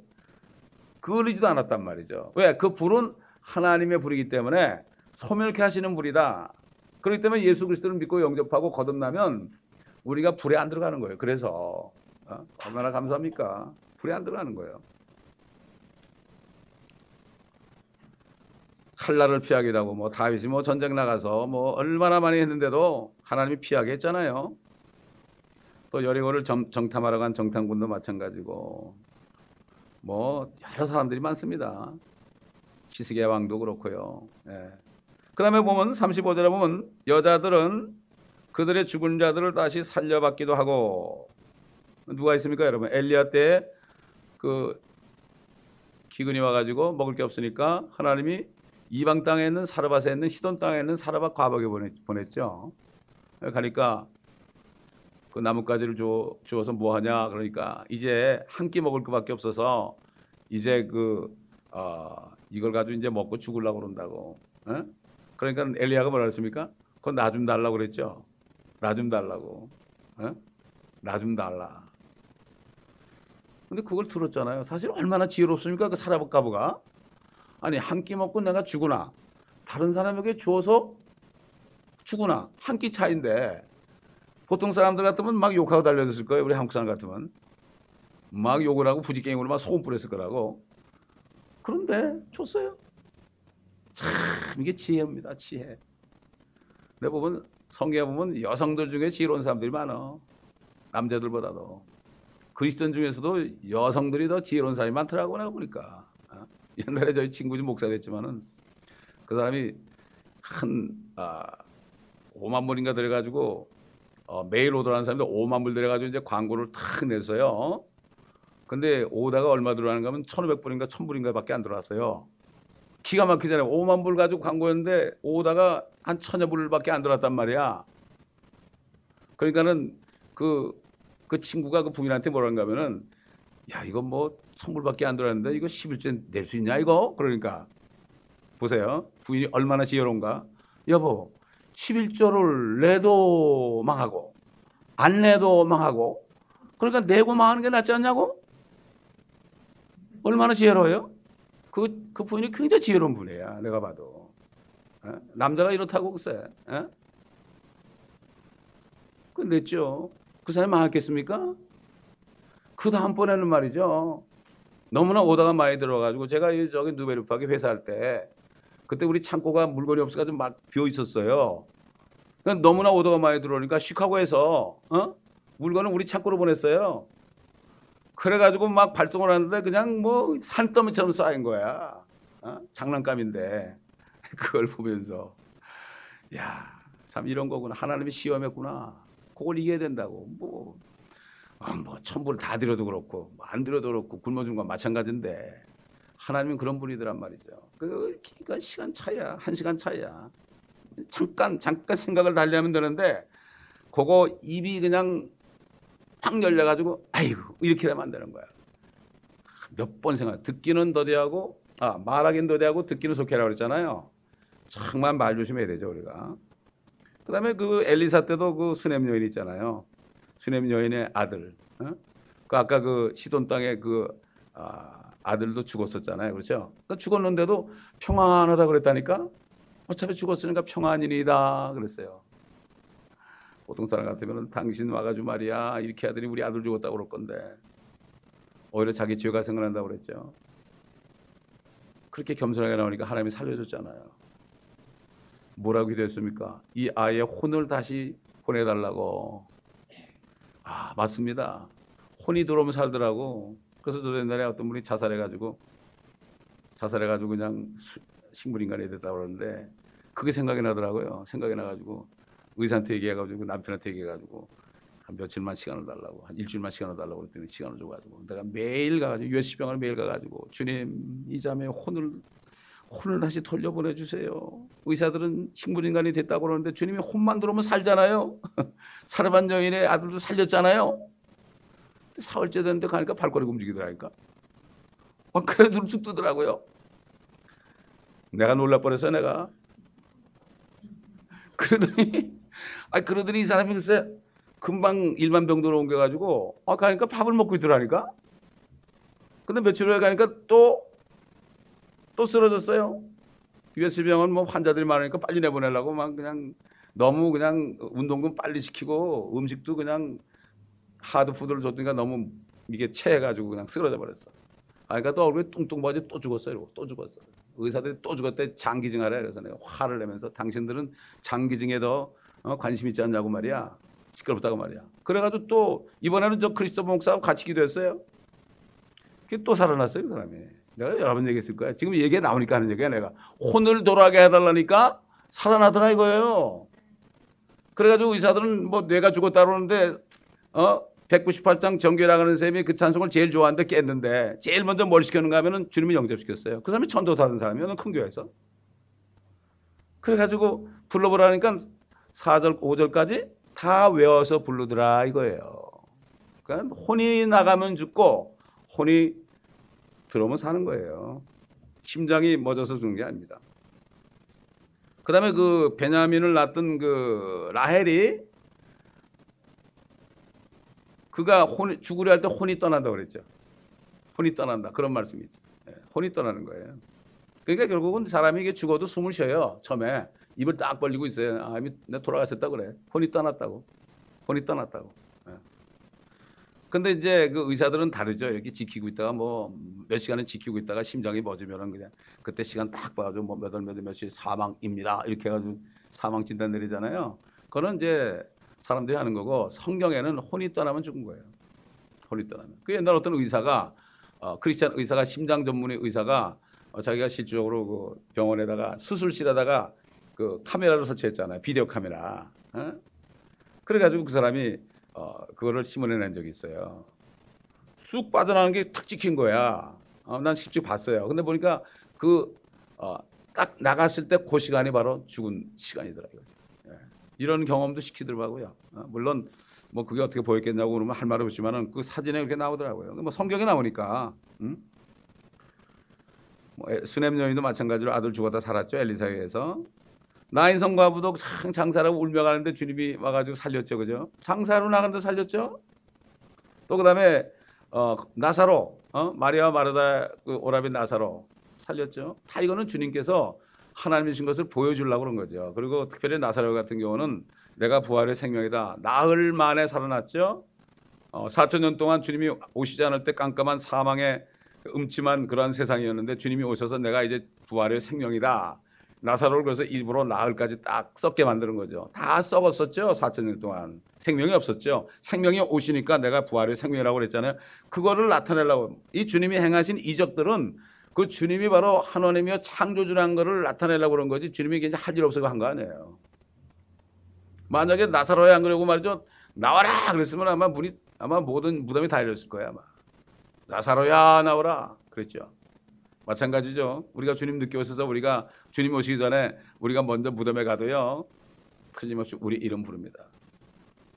그을리지도 않았단 말이죠. 왜? 그 불은 하나님의 불이기 때문에 소멸케 하시는 불이다. 그렇기 때문에 예수 그리스도를 믿고 영접하고 거듭나면 우리가 불에 안 들어가는 거예요. 그래서 얼마나 감사합니까? 불에 안 들어가는 거예요. 칼날을 피하기라고 뭐 다윗이 뭐 전쟁 나가서 뭐 얼마나 많이 했는데도 하나님이 피하게 했잖아요. 또 여리고를 정탐하러 간 정탐군도 마찬가지고 뭐 여러 사람들이 많습니다. 히스기야 왕도 그렇고요. 예. 그 다음에 보면 35절에 보면 여자들은 그들의 죽은 자들을 다시 살려받기도 하고. 누가 있습니까 여러분? 엘리야 때 그 기근이 와가지고 먹을 게 없으니까 하나님이 이방 땅에 있는 사르밧에 있는 시돈 땅에 있는 사르밧 과부에 보냈죠. 가니까 그 나뭇가지를 주어서 뭐 하냐 그러니까 이제 한 끼 먹을 것밖에 없어서 이제 이걸 가지고 이제 먹고 죽으려고 그런다고. 에? 그러니까 엘리야가 뭐라 그랬습니까? 그건 나 좀 달라고 그랬죠. 나 좀 달라고. 에? 나 좀 달라. 근데 그걸 들었잖아요. 사실 얼마나 지혜롭습니까? 그 사르밧 과부가. 아니 한 끼 먹고 내가 죽으나 다른 사람에게 주어서 죽으나 한 끼 차인데 보통 사람들 같으면 막 욕하고 달려들었을 거예요. 우리 한국 사람 같으면 막 욕을 하고 부지깽이로 막 소금 뿌렸을 거라고. 그런데 줬어요. 참 이게 지혜입니다. 지혜. 내가 보면 성경에 보면 여성들 중에 지혜로운 사람들이 많아. 남자들보다도. 그리스도인 중에서도 여성들이 더 지혜로운 사람이 많더라고 내가 보니까. 옛날에 저희 친구 좀 목사 됐지만은 그 사람이 한 5만 불인가 들여가지고 매일 오더라는 사람들 5만 불 들여가지고 이제 광고를 탁 냈어요. 근데 오다가 얼마 들어가는가 하면 1,500불인가 1,000불인가 밖에 안 들어왔어요. 기가 막히잖아요. 5만 불 가지고 광고였는데 오다가 한 1,000여 불밖에 안 들어왔단 말이야. 그러니까는 그 친구가 그 부인한테 뭐라는가 하면은 야 이거 뭐 1,000불밖에 안 들어왔는데 이거 11조 낼 수 있냐 이거? 그러니까 보세요. 부인이 얼마나 지혜로운가. 여보 11조를 내도 망하고 안 내도 망하고 그러니까 내고 망하는 게 낫지 않냐고? 얼마나 지혜로워요? 그 부인이 굉장히 지혜로운 분이야. 내가 봐도. 남자가 이렇다고 글쎄. 그 냈죠. 그 사람이 망했겠습니까? 그 다음번에는 말이죠. 너무나 오다가 많이 들어가지고 제가 저기 누베르팍에 회사할 때 그때 우리 창고가 물건이 없어가지고 막 비어 있었어요. 그러니까 너무나 오다가 많이 들어오니까 시카고에서 물건을 우리 창고로 보냈어요. 그래가지고 막 발송을 하는데 그냥 뭐 산더미처럼 쌓인 거야. 장난감인데 그걸 보면서 야, 참 이런 거구나. 하나님이 시험했구나. 그걸 이겨야 된다고. 뭐 1,000불 다 드려도 그렇고 안 드려도 그렇고 굶어준 건 마찬가지인데 하나님은 그런 분이더란 말이죠. 그러니까 시간 차이야. 1시간 차이야. 잠깐 생각을 달리하면 되는데 그거 입이 그냥 확 열려가지고 아이고 이렇게 되면 안 되는 거야. 몇 번 생각. 듣기는 더디하고 말하기는 더디하고 듣기는 속해라고 그랬잖아요. 정말 말 조심해야 되죠 우리가. 그다음에 그 엘리사 때도 그 수넴 여인 있잖아요. 수넴 여인의 아들. 그 아까 그 시돈 땅에 그 아들도 죽었었잖아요. 그렇죠? 그러니까 죽었는데도 평안하다 그랬다니까? 어차피 죽었으니까 평안이니다 그랬어요. 보통 사람 같으면 당신 와가지고 말이야 이렇게 하더니 우리 아들 죽었다고 그럴 건데 오히려 자기 죄가 생각난다고 그랬죠. 그렇게 겸손하게 나오니까 하나님이 살려줬잖아요. 뭐라고 기도했습니까? 이 아이의 혼을 다시 보내달라고. 아, 맞습니다. 혼이 들어오면 살더라고. 그래서 저도 옛날에 어떤 분이 자살해가지고 그냥 식물인간이 됐다고 그러는데 그게 생각이 나더라고요. 생각이 나가지고 의사한테 얘기해가지고 남편한테 얘기해가지고 한 며칠만 시간을 달라고, 한 일주일만 시간을 달라고 그랬더니 시간을 줘가지고 내가 매일 가가지고 USC병원을 매일 가가지고 주님 이 자매의 혼을 다시 돌려보내주세요. 의사들은 식물인간이 됐다고 그러는데 주님이 혼만 들어오면 살잖아요. 사르반 여인의 아들도 살렸잖아요. 사흘째 됐는데 가니까 발가락이 움직이더라니까. 그래도 쭉 뜨더라고요. 내가 놀랄 뻔했어요. 내가. 그러더니 이 사람이 글쎄 금방 일반 병동으로 옮겨가지고 가니까 밥을 먹고 있더라니까. 근데 며칠 후에 가니까 또 쓰러졌어요. US병원 뭐 환자들이 많으니까 빨리 내보내려고 막 그냥 너무 그냥 운동도 빨리 시키고 음식도 그냥 하드푸드를 줬으니까 너무 이게 체해가지고 그냥 쓰러져 버렸어. 그러니까 또 얼굴이 뚱뚱 버지 또 죽었어요. 이러고 또 죽었어. 의사들이 또 죽었대 장기증하래. 그래서 내가 화를 내면서 당신들은 장기증에 더 관심 있지 않냐고 말이야. 시끄럽다고 말이야. 그래가지고 또 이번에는 저 크리스토퍼 목사하고 같이 기도했어요. 그게 또 살아났어요. 그 사람이. 내가 여러 번 얘기했을 거야. 지금 얘기가 나오니까 하는 얘기야. 내가 혼을 돌아가게 해달라니까 살아나더라 이거예요. 그래가지고 의사들은 뭐 뇌가 죽었다 그러는데 198장 정교회 나가는 쌤이 그 찬송을 제일 좋아하는데 깼는데 제일 먼저 뭘 시켰는가 하면은 주님이 영접시켰어요. 그 사람이 천도사는 사람이에요. 큰 교회에서. 그래가지고 불러보라니까 4절 5절까지 다 외워서 부르더라 이거예요. 그러니까 혼이 나가면 죽고 혼이 들어오면 사는 거예요. 심장이 멎어서 죽는 게 아닙니다. 그 다음에 그 베냐민을 낳았던 그 라헬이 그가 죽으려 할 때 혼이 떠난다고 그랬죠. 혼이 떠난다. 그런 말씀이 있죠. 혼이 떠나는 거예요. 그러니까 결국은 사람이 이게 죽어도 숨을 쉬어요. 처음에 입을 딱 벌리고 있어요. 내가 돌아갔었다 그래. 혼이 떠났다고. 혼이 떠났다고. 근데 이제 그 의사들은 다르죠. 이렇게 지키고 있다가 뭐 몇 시간을 지키고 있다가 심장이 멎으면은 그냥 그때 시간 딱 봐가지고 뭐 몇시 사망입니다. 이렇게 해가지고 사망 진단 내리잖아요. 그거는 이제 사람들이 하는 거고 성경에는 혼이 떠나면 죽은 거예요. 혼이 떠나면. 그 옛날 어떤 의사가 크리스찬 의사가 심장 전문의 의사가 자기가 실질적으로 그 병원에다가 수술실에다가 그 카메라를 설치했잖아요. 비디오 카메라. 그래가지고 그 사람이 그거를 신문에 낸 적이 있어요. 쑥 빠져나가는 게 탁 찍힌 거야. 난 실제 봤어요. 근데 보니까 딱 나갔을 때 그 시간이 바로 죽은 시간이더라고요. 이런 경험도 시키더라고요. 물론 뭐 그게 어떻게 보였겠냐고 그러면 할 말은 없지만은 그 사진에 그렇게 나오더라고요. 뭐 성경에 나오니까. 뭐 수넴 여인도 마찬가지로 아들 죽었다 살았죠. 엘리사에서. 나인성 과부도 장사라고 울며 가는데 주님이 와가지고 살렸죠. 그죠? 장사로 나가는데 살렸죠. 또 그다음에 나사로 마리아 마르다 그 오라비 나사로 살렸죠. 다 이거는 주님께서 하나님이신 것을 보여주려고 그런 거죠. 그리고 특별히 나사로 같은 경우는 내가 부활의 생명이다. 나흘 만에 살아났죠. 4,000년 동안 주님이 오시지 않을 때 깜깜한 사망의 음침한 그러한 세상이었는데 주님이 오셔서 내가 이제 부활의 생명이다. 나사로를 그래서 일부러 나흘까지 딱 썩게 만드는 거죠. 다 썩었었죠. 4,000년 동안. 생명이 없었죠. 생명이 오시니까 내가 부활의 생명이라고 그랬잖아요. 그거를 나타내려고. 이 주님이 행하신 이적들은 그 주님이 바로 하나님이여 창조주라는 거를 나타내려고 그런 거지 주님이 이제 할 일 없어서 한 거 아니에요. 만약에 나사로야 안 그러고 말이죠. 나와라 그랬으면 아마 모든 무덤이 다 열렸을 거예요. 아마. 나사로야 나오라 그랬죠. 마찬가지죠. 우리가 주님 늦게 오셔서 우리가 주님 오시기 전에 우리가 먼저 무덤에 가도요. 틀림없이 우리 이름 부릅니다.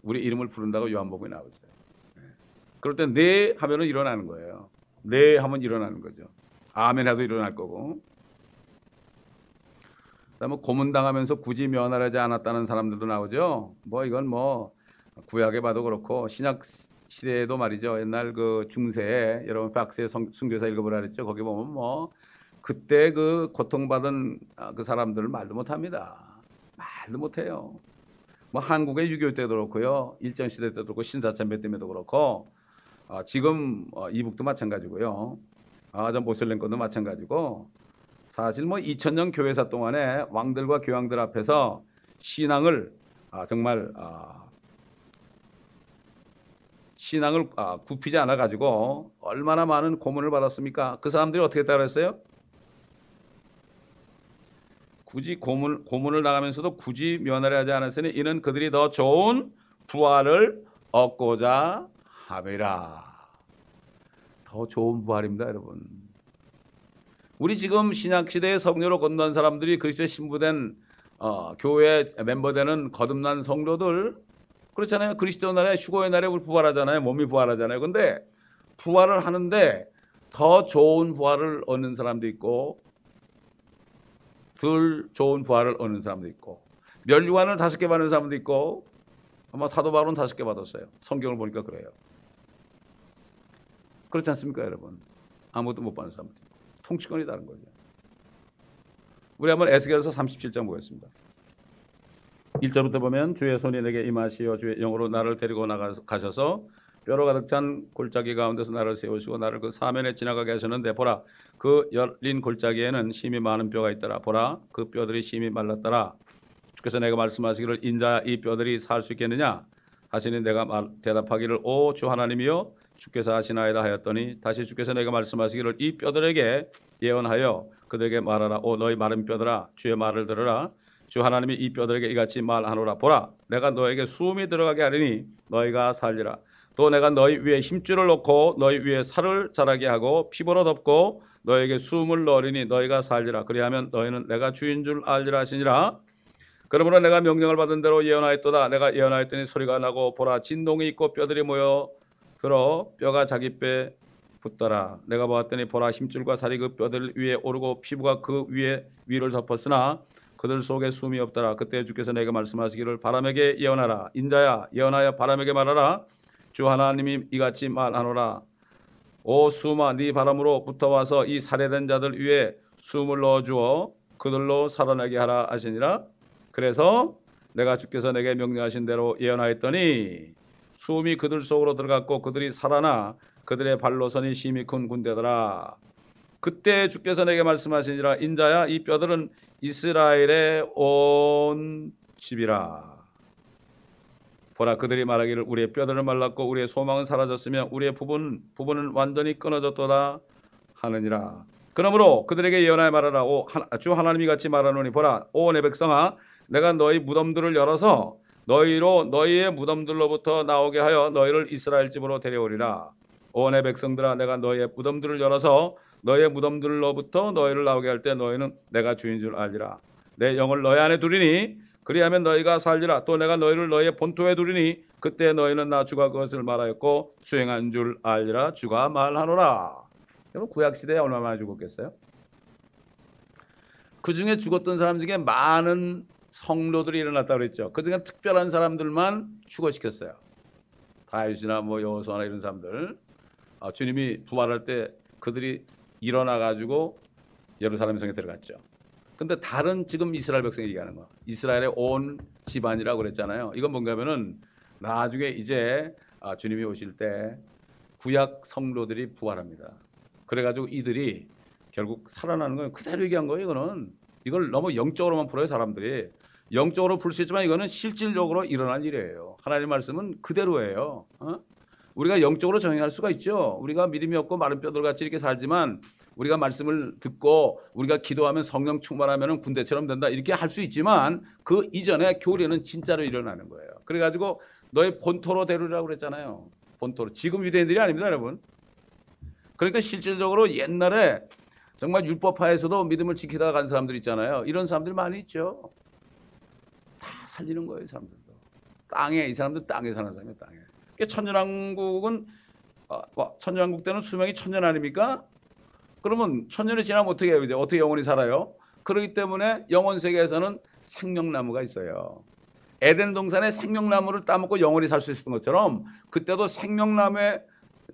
우리 이름을 부른다고 요한복음에 나오죠. 그럴 때 네 하면은 일어나는 거예요. 네 하면 일어나는 거죠. 아멘 해도 일어날 거고. 그다음에 고문당하면서 굳이 면하지 않았다는 사람들도 나오죠. 뭐 이건 뭐 구약에 봐도 그렇고 시대에도 말이죠. 옛날 그 중세에 여러분 박스의 순교사 읽어보라 그랬죠. 거기 보면 뭐 그때 그 고통받은 그 사람들을 말도 못합니다. 말도 못해요. 뭐 한국의 6.25 때도 그렇고요. 일전시대 때도 그렇고 신사참배 때문에도 그렇고 지금 이북도 마찬가지고요. 저 모슬렘 건도 마찬가지고 사실 뭐 2000년 교회사 동안에 왕들과 교황들 앞에서 신앙을 정말 신앙을 굽히지 않아 가지고 얼마나 많은 고문을 받았습니까? 그 사람들이 어떻게 했다고 그랬어요? 굳이 고문을 당하면서도 굳이 면회를 하지 않았으니 이는 그들이 더 좋은 부활을 얻고자 함이라. 더 좋은 부활입니다, 여러분. 우리 지금 신약시대의 성료로 건너온 사람들이 그리스도의 신부된 교회 멤버 되는 거듭난 성도들 그렇잖아요. 그리스도 날에 휴거의 날에 우리 부활하잖아요. 몸이 부활하잖아요. 근데 부활을 하는데 더 좋은 부활을 얻는 사람도 있고 덜 좋은 부활을 얻는 사람도 있고 면류관을 5개 받는 사람도 있고 아마 사도 바울은 5개 받았어요. 성경을 보니까 그래요. 그렇지 않습니까, 여러분? 아무것도 못 받는 사람도 있고 통치권이 다른 거죠. 우리 한번 에스겔서 37장 보겠습니다. 1절부터 보면 주의 손이 내게 임하시어 주의 영으로 나를 데리고 나가셔서 뼈로 가득 찬 골짜기 가운데서 나를 세우시고 나를 그 사면에 지나가게 하셨는데 보라 그 열린 골짜기에는 심이 많은 뼈가 있더라. 보라 그 뼈들이 심이 말랐더라. 주께서 내가 말씀하시기를 인자야 이 뼈들이 살 수 있겠느냐 하시니 내가 대답하기를 오 주 하나님이여 주께서 하시나이다 하였더니 다시 주께서 내가 말씀하시기를 이 뼈들에게 예언하여 그들에게 말하라. 오 너희 마른 뼈들아 주의 말을 들으라. 주 하나님이 이 뼈들에게 이같이 말하노라. 보라 내가 너에게 숨이 들어가게 하리니 너희가 살리라. 또 내가 너희 위에 힘줄을 놓고 너희 위에 살을 자라게 하고 피부로 덮고 너에게 숨을 넣으리니 너희가 살리라. 그리하면 너희는 내가 주인 줄 알리라 하시니라. 그러므로 내가 명령을 받은 대로 예언하였도다. 내가 예언하였더니 소리가 나고 보라 진동이 있고 뼈들이 모여 들어 뼈가 자기 뼈에 붙더라. 내가 보았더니 보라 힘줄과 살이 그 뼈들 위에 오르고 피부가 그 위에 위를 덮었으나 그들 속에 숨이 없더라. 그때 주께서 내게 말씀하시기를 바람에게 예언하라. 인자야 예언하여 바람에게 말하라. 주 하나님이 이같이 말하노라. 오 숨아 네 바람으로 붙어와서 이 살해된 자들 위에 숨을 넣어주어 그들로 살아나게 하라 하시니라. 그래서 내가 주께서 내게 명령하신 대로 예언하였더니 숨이 그들 속으로 들어갔고 그들이 살아나 그들의 발로선이 심히 큰 군대더라. 그때 주께서 내게 말씀하시니라. 인자야 이 뼈들은 이스라엘의 온 집이라. 보라 그들이 말하기를 우리의 뼈들은 말랐고 우리의 소망은 사라졌으며 우리의 부분은 완전히 끊어졌도다 하느니라. 그러므로 그들에게 예언하여 말하라. 주 하나님이 같이 말하노니 보라 오 내 백성아 내가 너희 무덤들을 열어서 너희로 너희의 무덤들로부터 나오게 하여 너희를 이스라엘 집으로 데려오리라. 오 내 백성들아 내가 너희의 무덤들을 열어서 너희의 무덤들로부터 너희를 나오게 할 때 너희는 내가 주인 줄 알리라. 내 영을 너희 안에 두리니 그리하면 너희가 살리라. 또 내가 너희를 너희의 본토에 두리니 그때 너희는 나 주가 그것을 말하였고 수행한 줄 알리라. 주가 말하노라. 여러분 구약시대에 얼마나 죽었겠어요? 그 중에 죽었던 사람 중에 많은 성도들이 일어났다고 그랬죠. 그 중에 특별한 사람들만 휴거시켰어요. 다윗이나 뭐 여호수아나 이런 사람들 주님이 부활할 때 그들이 일어나 가지고 예루살렘 성에 들어갔죠. 근데 다른 지금 이스라엘 백성이 얘기하는 거 이스라엘의 온 집안이라고 그랬잖아요. 이건 뭔가 하면은 나중에 이제 주님이 오실 때 구약 성도들이 부활합니다. 그래가지고 이들이 결국 살아나는 건 그대로 얘기한 거예요. 이걸 너무 영적으로만 풀어요. 사람들이 영적으로 풀 수 있지만 이거는 실질적으로 일어날 일이에요. 하나님의 말씀은 그대로예요. 우리가 영적으로 정행할 수가 있죠. 우리가 믿음이 없고 마른 뼈들같이 이렇게 살지만 우리가 말씀을 듣고 우리가 기도하면 성령 충만하면 군대처럼 된다 이렇게 할 수 있지만 그 이전에 교리는 진짜로 일어나는 거예요. 그래가지고 너의 본토로 데려오라고 그랬잖아요. 본토로. 지금 유대인들이 아닙니다, 여러분. 그러니까 실질적으로 옛날에 정말 율법하에서도 믿음을 지키다가 간 사람들 있잖아요. 이런 사람들 많이 있죠. 다 살리는 거예요, 이 사람들도. 이 사람들 땅에 사는 사람이에요, 땅에. 그러니까 천년왕국은 천년왕국 때는 수명이 천년 아닙니까? 그러면 천년이 지나면 어떻게 해요? 이제 어떻게 영원히 살아요? 그렇기 때문에 영원 세계에서는 생명나무가 있어요. 에덴 동산에 생명나무를 따먹고 영원히 살 수 있었던 것처럼 그때도 생명나무에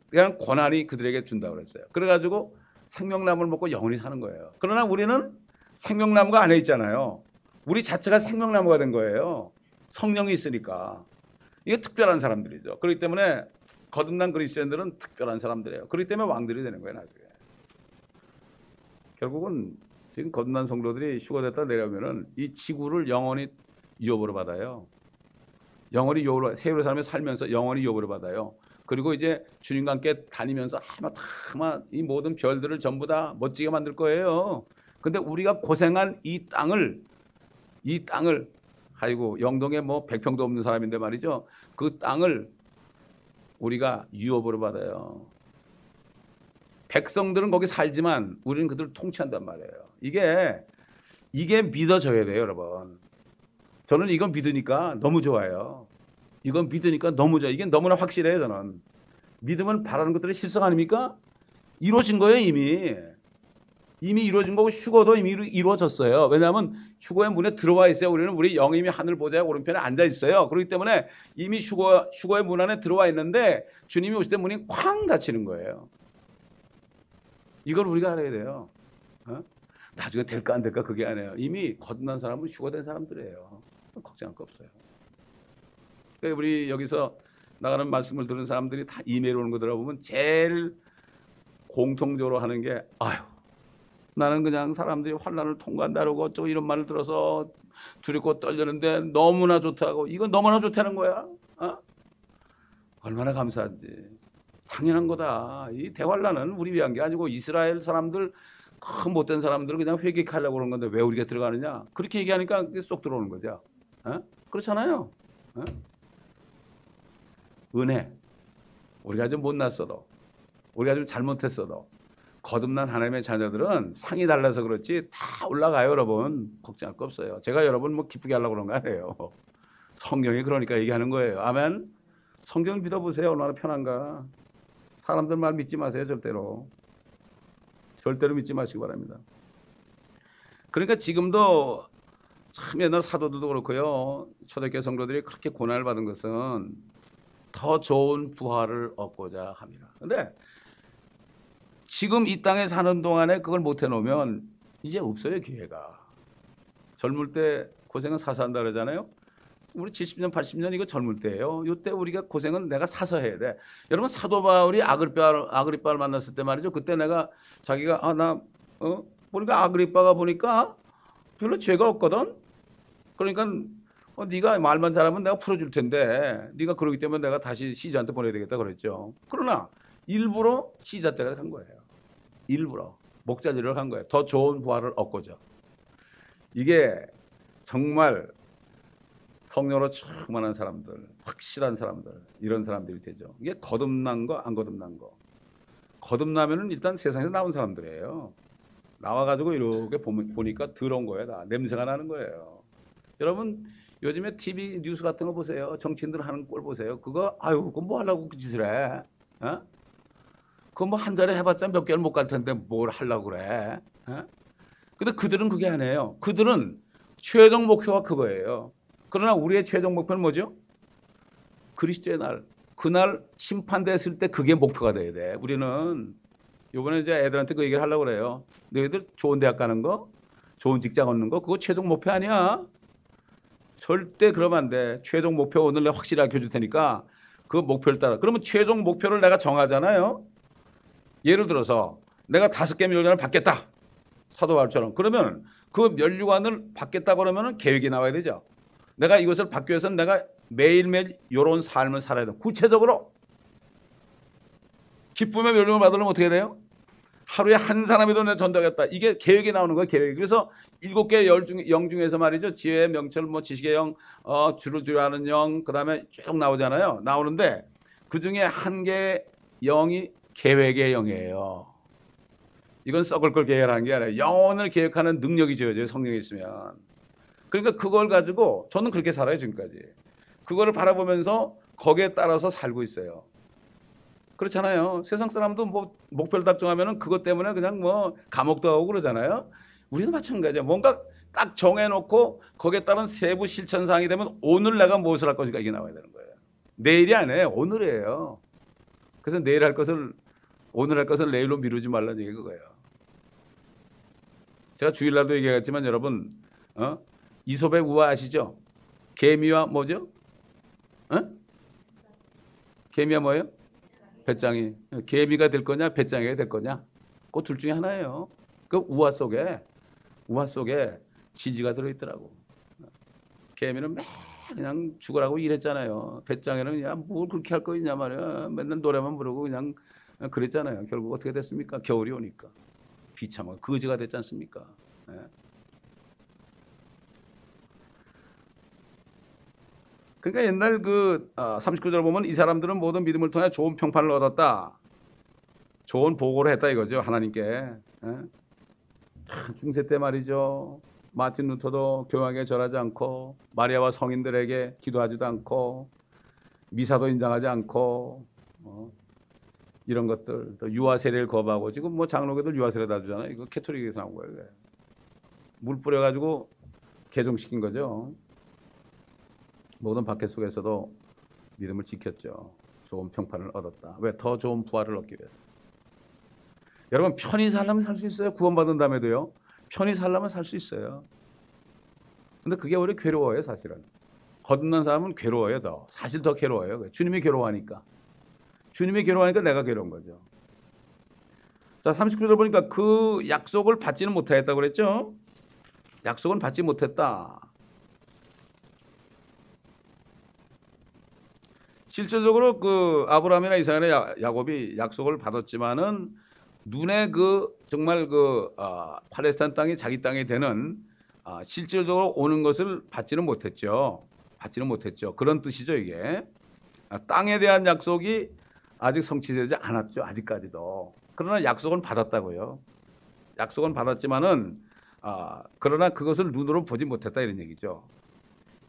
대한 권한이 그들에게 준다고 그랬어요. 그래가지고 생명나무를 먹고 영원히 사는 거예요. 그러나 우리는 생명나무가 안에 있잖아요. 우리 자체가 생명나무가 된 거예요. 성령이 있으니까. 이게 특별한 사람들이죠. 그렇기 때문에 거듭난 그리스도인들은 특별한 사람들이에요. 그렇기 때문에 왕들이 되는 거예요, 나중에. 결국은 지금 거듭난 성도들이 휴거됐다 내려오면은 이 지구를 영원히 유업으로 받아요. 영원히 유업으로, 세월의 삶에 살면서 영원히 유업으로 받아요. 그리고 이제 주님과 함께 다니면서 아마 이 모든 별들을 전부 다 멋지게 만들 거예요. 근데 우리가 고생한 이 땅을 아이고 영동에 뭐 100평도 없는 사람인데 말이죠. 그 땅을 우리가 유업으로 받아요. 백성들은 거기 살지만 우리는 그들을 통치한단 말이에요. 이게 믿어져야 돼요, 여러분. 저는 이건 믿으니까 너무 좋아요. 이건 믿으니까 너무 좋아요. 이게 너무나 확실해요, 저는. 믿으면 바라는 것들이 실성 아닙니까? 이루어진 거예요, 이미. 이미 이루어진 거고 휴거도 이미 이루어졌어요. 왜냐하면 휴거의 문에 들어와 있어요. 우리 영이 이미 하늘 보좌의 오른편에 앉아 있어요. 그렇기 때문에 이미 휴거의 문 안에 들어와 있는데 주님이 오실 때 문이 쾅 닫히는 거예요. 이걸 우리가 알아야 돼요. 나중에 될까 안 될까 그게 아니에요. 이미 거듭난 사람은 휴거된 사람들이에요. 걱정할 거 없어요. 그러니까 우리 여기서 나가는 말씀을 들은 사람들이 다 이메일 오는 거 들어보면 제일 공통적으로 하는 게 아유 나는 그냥 사람들이 환난을 통과한다고 어쩌고 이런 말을 들어서 두렵고 떨리는데 너무나 좋다고. 이건 너무나 좋다는 거야. 얼마나 감사한지. 당연한 거다. 이 대환란은 우리 위한 게 아니고 이스라엘 사람들 큰 못된 사람들을 그냥 회개하려고 그러는 건데 왜 우리가 들어가느냐. 그렇게 얘기하니까 쏙 들어오는 거죠. 그렇잖아요. 은혜. 우리가 좀 못났어도 우리가 좀 잘못했어도 거듭난 하나님의 자녀들은 상이 달라서 그렇지 다 올라가요, 여러분. 걱정할 거 없어요. 제가 여러분 뭐 기쁘게 하려고 그런 거 아니에요. 성경이 그러니까 얘기하는 거예요. 아멘. 성경 믿어보세요. 얼마나 편한가. 사람들 말 믿지 마세요. 절대로 믿지 마시기 바랍니다. 그러니까 지금도 참 옛날 사도들도 그렇고요. 초대교회 성도들이 그렇게 고난을 받은 것은 더 좋은 부활을 얻고자 합니다. 그런데 지금 이 땅에 사는 동안에 그걸 못 해놓으면 이제 없어요, 기회가. 젊을 때 고생은 사서 한다 그러잖아요. 우리 70년, 80년 이거 젊을 때예요. 이때 우리가 고생은 내가 사서 해야 돼. 여러분 사도 바울이 아그리빠를 만났을 때 말이죠. 그때 내가 자기가 보니까 아그리빠가 보니까 별로 죄가 없거든. 그러니까 네가 말만 잘하면 내가 풀어줄 텐데 네가 그러기 때문에 내가 다시 시자한테 보내야 되겠다 그랬죠. 그러나 일부러 시자 때가 간 거예요. 일부러 목자질을 한 거예요. 더 좋은 부활을 얻고자. 이게 정말 성령으로 충만한 사람들, 확실한 사람들, 이런 사람들이 되죠. 이게 거듭난 거, 안 거듭난 거. 거듭나면은 일단 세상에서 나온 사람들이에요. 나와가지고 이렇게 보니까 더러운 거예요. 다 냄새가 나는 거예요. 여러분 요즘에 TV 뉴스 같은 거 보세요. 정치인들 하는 꼴 보세요. 그거 그거 뭐 하려고 그 짓을 해? 그거 뭐 한 달에 해봤자 몇 개월 못 갈 텐데 뭘 하려고 그래? 근데 그들은 그게 아니에요. 그들은 최종 목표가 그거예요. 그러나 우리의 최종 목표는 뭐죠? 그리스도의 날. 그날 심판됐을 때 그게 목표가 돼야 돼. 우리는 이번에 이제 애들한테 그 얘기를 하려고 그래요. 너희들 좋은 대학 가는 거, 좋은 직장 얻는 거, 그거 최종 목표 아니야. 절대 그러면 안 돼. 최종 목표 오늘 내가 확실히 알려줄 테니까 그 목표를 따라. 그러면 최종 목표를 내가 정하잖아요. 예를 들어서 내가 5개 멸류관을 받겠다. 사도 바울처럼. 그러면 그 멸류관을 받겠다 그러면 계획이 나와야 되죠. 내가 이것을 받기 위해서는 내가 매일매일 이런 삶을 살아야 돼. 구체적으로 기쁨의 멸류관을 받으려면 어떻게 돼요? 하루에 한 사람이도 내가 전도하겠다. 이게 계획이 나오는 거예요. 계획. 그래서 7개의 영 중에서 말이죠. 지혜의 명철, 뭐 지식의 영, 주를 두려워하는 영, 그 다음에 쭉 나오잖아요. 나오는데 그 중에 한 개의 영이 계획의 영이에요. 이건 썩을 걸 계획하는 게 아니라 영혼을 계획하는 능력이 주어져요. 성령이 있으면. 그러니까 그걸 가지고 저는 그렇게 살아요. 지금까지. 그거를 바라보면서 거기에 따라서 살고 있어요. 그렇잖아요. 세상 사람도 뭐 목표를 딱 정하면은 그것 때문에 그냥 뭐 감옥도 가고 그러잖아요. 우리도 마찬가지야. 뭔가 딱 정해놓고 거기에 따른 세부 실천 사항이 되면 오늘 내가 무엇을 할 것인가 이게 나와야 되는 거예요. 내일이 아니에요. 오늘이에요. 그래서 내일 할 것을 오늘 할 것을 내일로 미루지 말라는 얘기가 그거예요. 제가 주일날도 얘기했지만 여러분 이솝의 우화 아시죠? 개미와 뭐죠? 개미와 뭐예요? 배짱이. 개미가 될 거냐 배짱이가 될 거냐 그 둘 중에 하나예요. 그 우화 속에 진리가 들어있더라고. 개미는 매 그냥 죽으라고 일했잖아요. 배짱이는 그냥 뭘 그렇게 할 거 있냐 말이야. 맨날 노래만 부르고 그냥 그랬잖아요. 결국 어떻게 됐습니까? 겨울이 오니까 비참하고 거지가 됐지 않습니까? 예. 그러니까 옛날 그 39절 보면 이 사람들은 모든 믿음을 통해 좋은 평판을 얻었다. 좋은 보고를 했다 이거죠. 하나님께. 예? 중세 때 말이죠. 마틴 루터도 교황에 절하지 않고 마리아와 성인들에게 기도하지도 않고 미사도 인정하지 않고 이런 것들 또 유아 세례를 거부하고 지금 뭐 장로교들 유아 세례 다 주잖아요. 이거 캐토릭에서 나온 거예요. 물 뿌려가지고 개종시킨 거죠. 모든 박해 속에서도 믿음을 지켰죠. 좋은 평판을 얻었다. 왜? 더 좋은 부활을 얻기 위해서. 여러분 편히 살려면 살 수 있어요. 구원받은 다음에도요. 편히 살려면 살 수 있어요. 근데 그게 오히려 괴로워요. 사실은. 거듭난 사람은 괴로워요. 더. 사실 더 괴로워요. 주님이 괴로워하니까. 주님이 괴로워하니까 내가 괴로운 거죠. 자 39절 보니까 그 약속을 받지는 못하였다고 그랬죠. 약속은 받지 못했다. 실질적으로 그 아브라함이나 이삭이나 야곱이 약속을 받았지만은 눈에 그 정말 그 팔레스타인 땅이 자기 땅이 되는 실질적으로 오는 것을 받지는 못했죠. 받지는 못했죠. 그런 뜻이죠 이게. 땅에 대한 약속이 아직 성취되지 않았죠. 아직까지도. 그러나 약속은 받았다고요. 약속은 받았지만은 그러나 그것을 눈으로 보지 못했다 이런 얘기죠.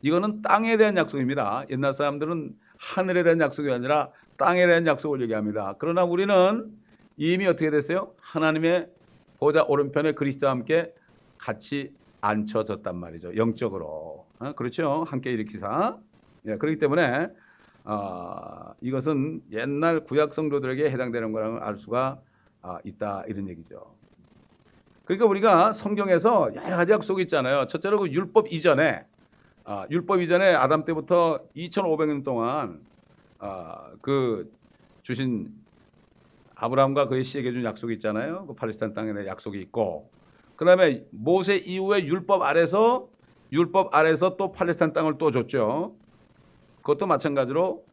이거는 땅에 대한 약속입니다. 옛날 사람들은 하늘에 대한 약속이 아니라 땅에 대한 약속을 얘기합니다. 그러나 우리는 이미 어떻게 됐어요? 하나님의 보좌 오른편에 그리스도와 함께 같이 앉혀졌단 말이죠. 영적으로. 그렇죠? 함께 일으키사. 예, 그렇기 때문에 이것은 옛날 구약 성도들에게 해당되는 거라는 알 수가 있다 이런 얘기죠. 그러니까 우리가 성경에서 여러 가지 약속이 있잖아요. 첫째로 그 율법 이전에 아담 때부터 2500년 동안 그 주신 아브라함과 그의 씨에게 준 약속이 있잖아요. 그 팔레스타인 땅에 대한 약속이 있고, 그다음에 모세 이후에 율법 아래서 또 팔레스타인 땅을 또 줬죠. 그것도 마찬가지로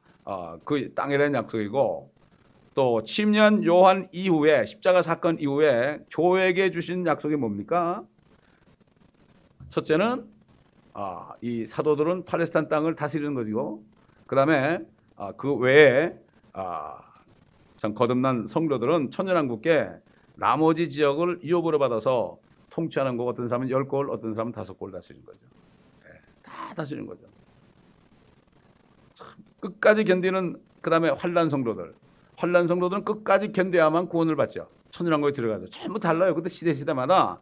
그 땅에 대한 약속이고, 또 침례한 요한 이후에 십자가 사건 이후에 교회에게 주신 약속이 뭡니까? 첫째는 이 사도들은 팔레스타인 땅을 다스리는 것이고, 그다음에 그 외에 참 거듭난 성도들은 천년왕국께 나머지 지역을 이업으로 받아서 통치하는 거. 어떤 사람은 10골, 어떤 사람은 5골 다스리는 거죠. 네, 다 다스리는 거죠. 참 끝까지 견디는. 그다음에 환난 성도들은 끝까지 견뎌야만 구원을 받죠. 천년왕국에 들어가죠. 전부 달라요. 그때 시대마다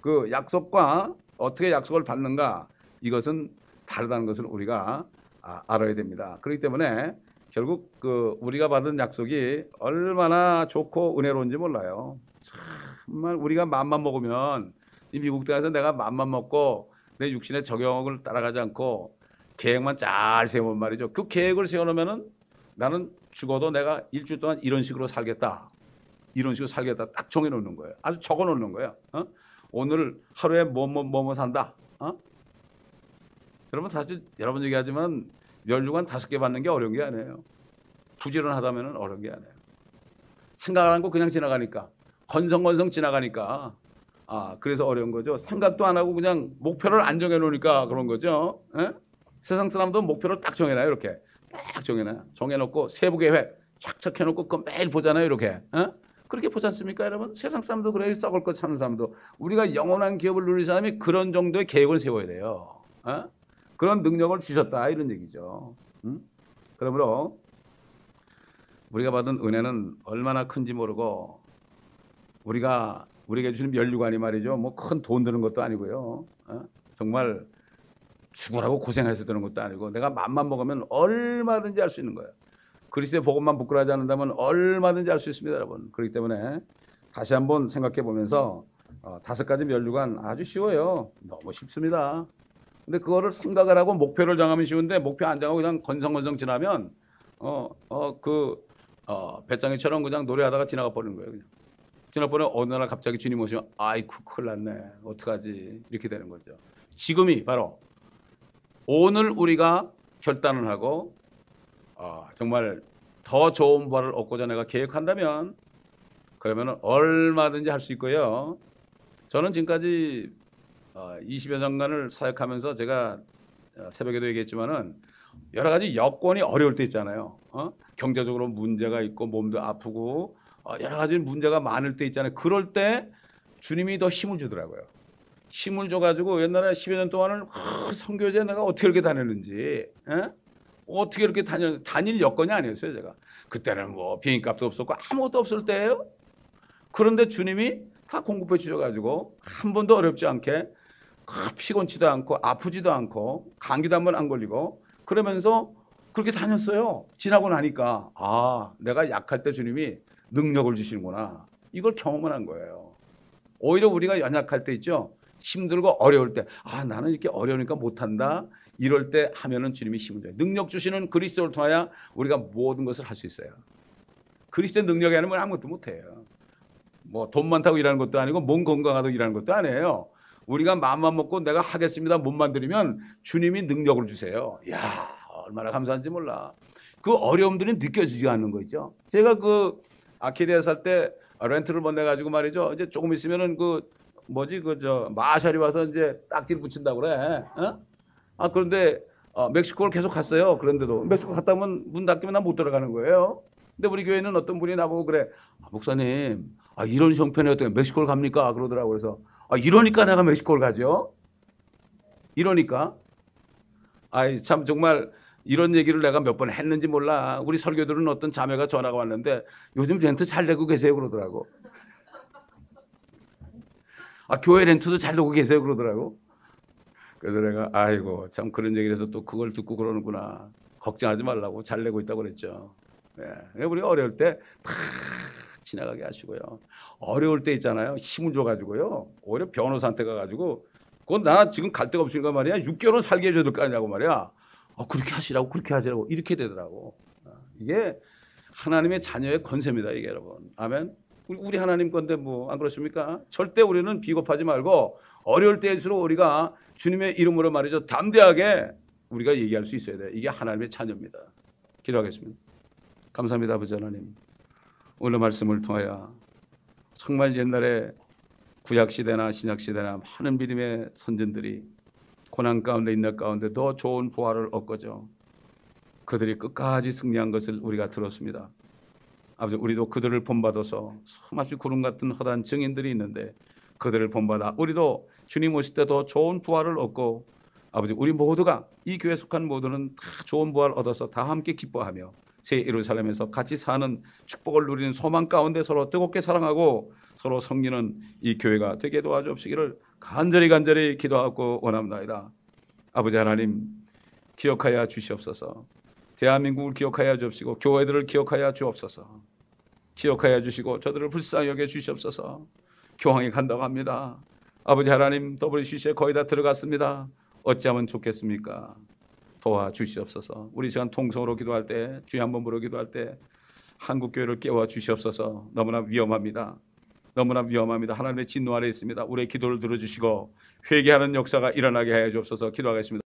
그 약속과 어떻게 약속을 받는가, 이것은 다르다는 것을 우리가 알아야 됩니다. 그렇기 때문에 결국 그 우리가 받은 약속이 얼마나 좋고 은혜로운지 몰라요. 정말 우리가 맘만 먹으면, 이 미국 땅에서 내가 맘만 먹고 내 육신의 적용을 따라가지 않고 계획만 잘 세우면 말이죠. 그 계획을 세워놓으면은 나는 죽어도 내가 일주일 동안 이런 식으로 살겠다. 딱 정해놓는 거예요. 아주 적어놓는 거예요. 오늘 하루에 뭐 산다. 여러분 사실 여러분 얘기하지만 멸류관 5개 받는 게 어려운 게 아니에요. 부지런하다면 어려운 게 아니에요. 생각 안 하고 그냥 지나가니까, 건성건성 지나가니까 그래서 어려운 거죠. 생각도 안 하고 그냥 목표를 안 정해놓으니까 그런 거죠. 에? 세상 사람도 목표를 딱 정해놔요. 이렇게 딱 정해놓고 세부계획 착착 해놓고 그거 매일 보잖아요. 이렇게. 그렇게 보지 않습니까 여러분? 세상 사람도 그래요. 썩을 것 사는 사람도. 우리가 영원한 기업을 누릴 사람이 그런 정도의 계획을 세워야 돼요. 그런 능력을 주셨다 이런 얘기죠. 그러므로 우리가 받은 은혜는 얼마나 큰지 모르고 우리가 우리에게 주는 면류관이 말이죠. 뭐 큰 돈 드는 것도 아니고요. 정말 죽으라고 고생해서 드는 것도 아니고 내가 맘만 먹으면 얼마든지 할 수 있는 거예요. 그리스도의 복음만 부끄러워하지 않는다면 얼마든지 할 수 있습니다, 여러분. 그렇기 때문에 다시 한번 생각해 보면서 5가지 면류관 아주 쉬워요. 너무 쉽습니다. 근데 그거를 생각을 하고 목표를 정하면 쉬운데 목표 안 정하고 그냥 건성건성 지나면 배짱이처럼 그냥 노래하다가 지나가 버리는 거예요. 그냥. 지나가 버리면 어느 날 갑자기 주님 오시면 아이쿠 큰일 났네. 어떡하지? 이렇게 되는 거죠. 지금이 바로 오늘 우리가 결단을 하고 정말 더 좋은 부활을 얻고자 내가 계획한다면 그러면 얼마든지 할 수 있고요. 저는 지금까지 20여 년간을 사역하면서 제가 새벽에도 얘기했지만은 여러 가지 여건이 어려울 때 있잖아요. 경제적으로 문제가 있고 몸도 아프고 여러 가지 문제가 많을 때 있잖아요. 그럴 때 주님이 더 힘을 주더라고요. 힘을 줘가지고 옛날에 10여 년 동안을 선교제 내가 어떻게 이렇게 다녔는지 어떻게 이렇게 다닐 여건이 아니었어요. 제가 그때는 뭐 비행값도 없었고 아무것도 없을 때예요. 그런데 주님이 다 공급해 주셔가지고 한 번도 어렵지 않게 피곤치도 않고 아프지도 않고 감기도 한 번 안 걸리고 그러면서 그렇게 다녔어요. 지나고 나니까 내가 약할 때 주님이 능력을 주시는구나. 이걸 경험을 한 거예요. 오히려 우리가 연약할 때 있죠. 힘들고 어려울 때 나는 이렇게 어려우니까 못한다. 이럴 때 하면은 주님이 힘을 줘요. 능력 주시는 그리스도를 통하여 우리가 모든 것을 할 수 있어요. 그리스도의 능력이 아니면 아무것도 못해요. 뭐 돈 많다고 일하는 것도 아니고 몸 건강하다고 일하는 것도 아니에요. 우리가 마음만 먹고 내가 하겠습니다 몸만 들이면 주님이 능력을 주세요. 이야 얼마나 감사한지 몰라. 그 어려움들이 느껴지지 않는 거 있죠. 제가 그 아키디아 살 때 렌트를 보내가지고 말이죠. 이제 조금 있으면은 마샬이 와서 이제 딱지를 붙인다고 그래. 그런데 멕시코를 계속 갔어요. 그런데도 멕시코 갔다 오면 문 닫히면 난 못 들어가는 거예요. 근데 우리 교회는 어떤 분이 나보고 그래. 목사님, 이런 형편에 어떻게 멕시코를 갑니까? 그러더라고. 그래서 이러니까 내가 멕시코를 가죠. 이러니까. 참 정말 이런 얘기를 내가 몇 번 했는지 몰라. 우리 설교들은 어떤 자매가 전화가 왔는데 요즘 렌트 잘 내고 계세요 그러더라고. 교회 렌트도 잘 내고 계세요 그러더라고. 그래서 내가 아이고 참 그런 얘기를 해서 또 그걸 듣고 그러는구나. 걱정하지 말라고 잘 내고 있다고 그랬죠. 우리 어려울 때 다 지나가게 하시고요. 어려울 때 있잖아요. 힘을 줘가지고요. 오히려 변호사한테 가가지고 그건 나 지금 갈 데가 없으니까 말이야. 6개월은 살게 해줘야 될 거 아니냐고 말이야. 그렇게 하시라고 그렇게 하시라고 이렇게 되더라고. 이게 하나님의 자녀의 권세입니다. 이게 여러분. 아멘. 우리 하나님 건데 뭐 안 그렇습니까? 절대 우리는 비겁하지 말고 어려울 때일수록 우리가 주님의 이름으로 말이죠. 담대하게 우리가 얘기할 수 있어야 돼. 이게 하나님의 자녀입니다. 기도하겠습니다. 감사합니다. 아버지 하나님. 오늘 말씀을 통하여 정말 옛날에 구약시대나 신약시대나 많은 믿음의 선진들이 고난 가운데 인내 가운데 더 좋은 부활을 얻고죠. 그들이 끝까지 승리한 것을 우리가 들었습니다. 아버지 우리도 그들을 본받아서 수없이 구름 같은 허다한 증인들이 있는데 그들을 본받아 우리도 주님 오실 때 더 좋은 부활을 얻고 아버지 우리 모두가 이 교회에 속한 모두는 다 좋은 부활을 얻어서 다 함께 기뻐하며 새 예루살렘에서 같이 사는 축복을 누리는 소망 가운데 서로 뜨겁게 사랑하고 서로 섬기는 이 교회가 되게 도와주옵시기를 간절히 기도하고 원합니다. 아버지 하나님 기억하여 주시옵소서. 대한민국을 기억하여 주옵시고 교회들을 기억하여 주옵소서. 기억하여 주시고 저들을 불쌍히 여겨 주시옵소서. 교황이 간다고 합니다. 아버지 하나님 WCC에 거의 다 들어갔습니다. 어찌하면 좋겠습니까? 도와주시옵소서. 우리 시간 통성으로 기도할 때 주여 한번 부르 기도할 때 한국교회를 깨워 주시옵소서. 너무나 위험합니다. 너무나 위험합니다. 하나님의 진노 아래 있습니다. 우리의 기도를 들어주시고 회개하는 역사가 일어나게 하여 주옵소서. 기도하겠습니다.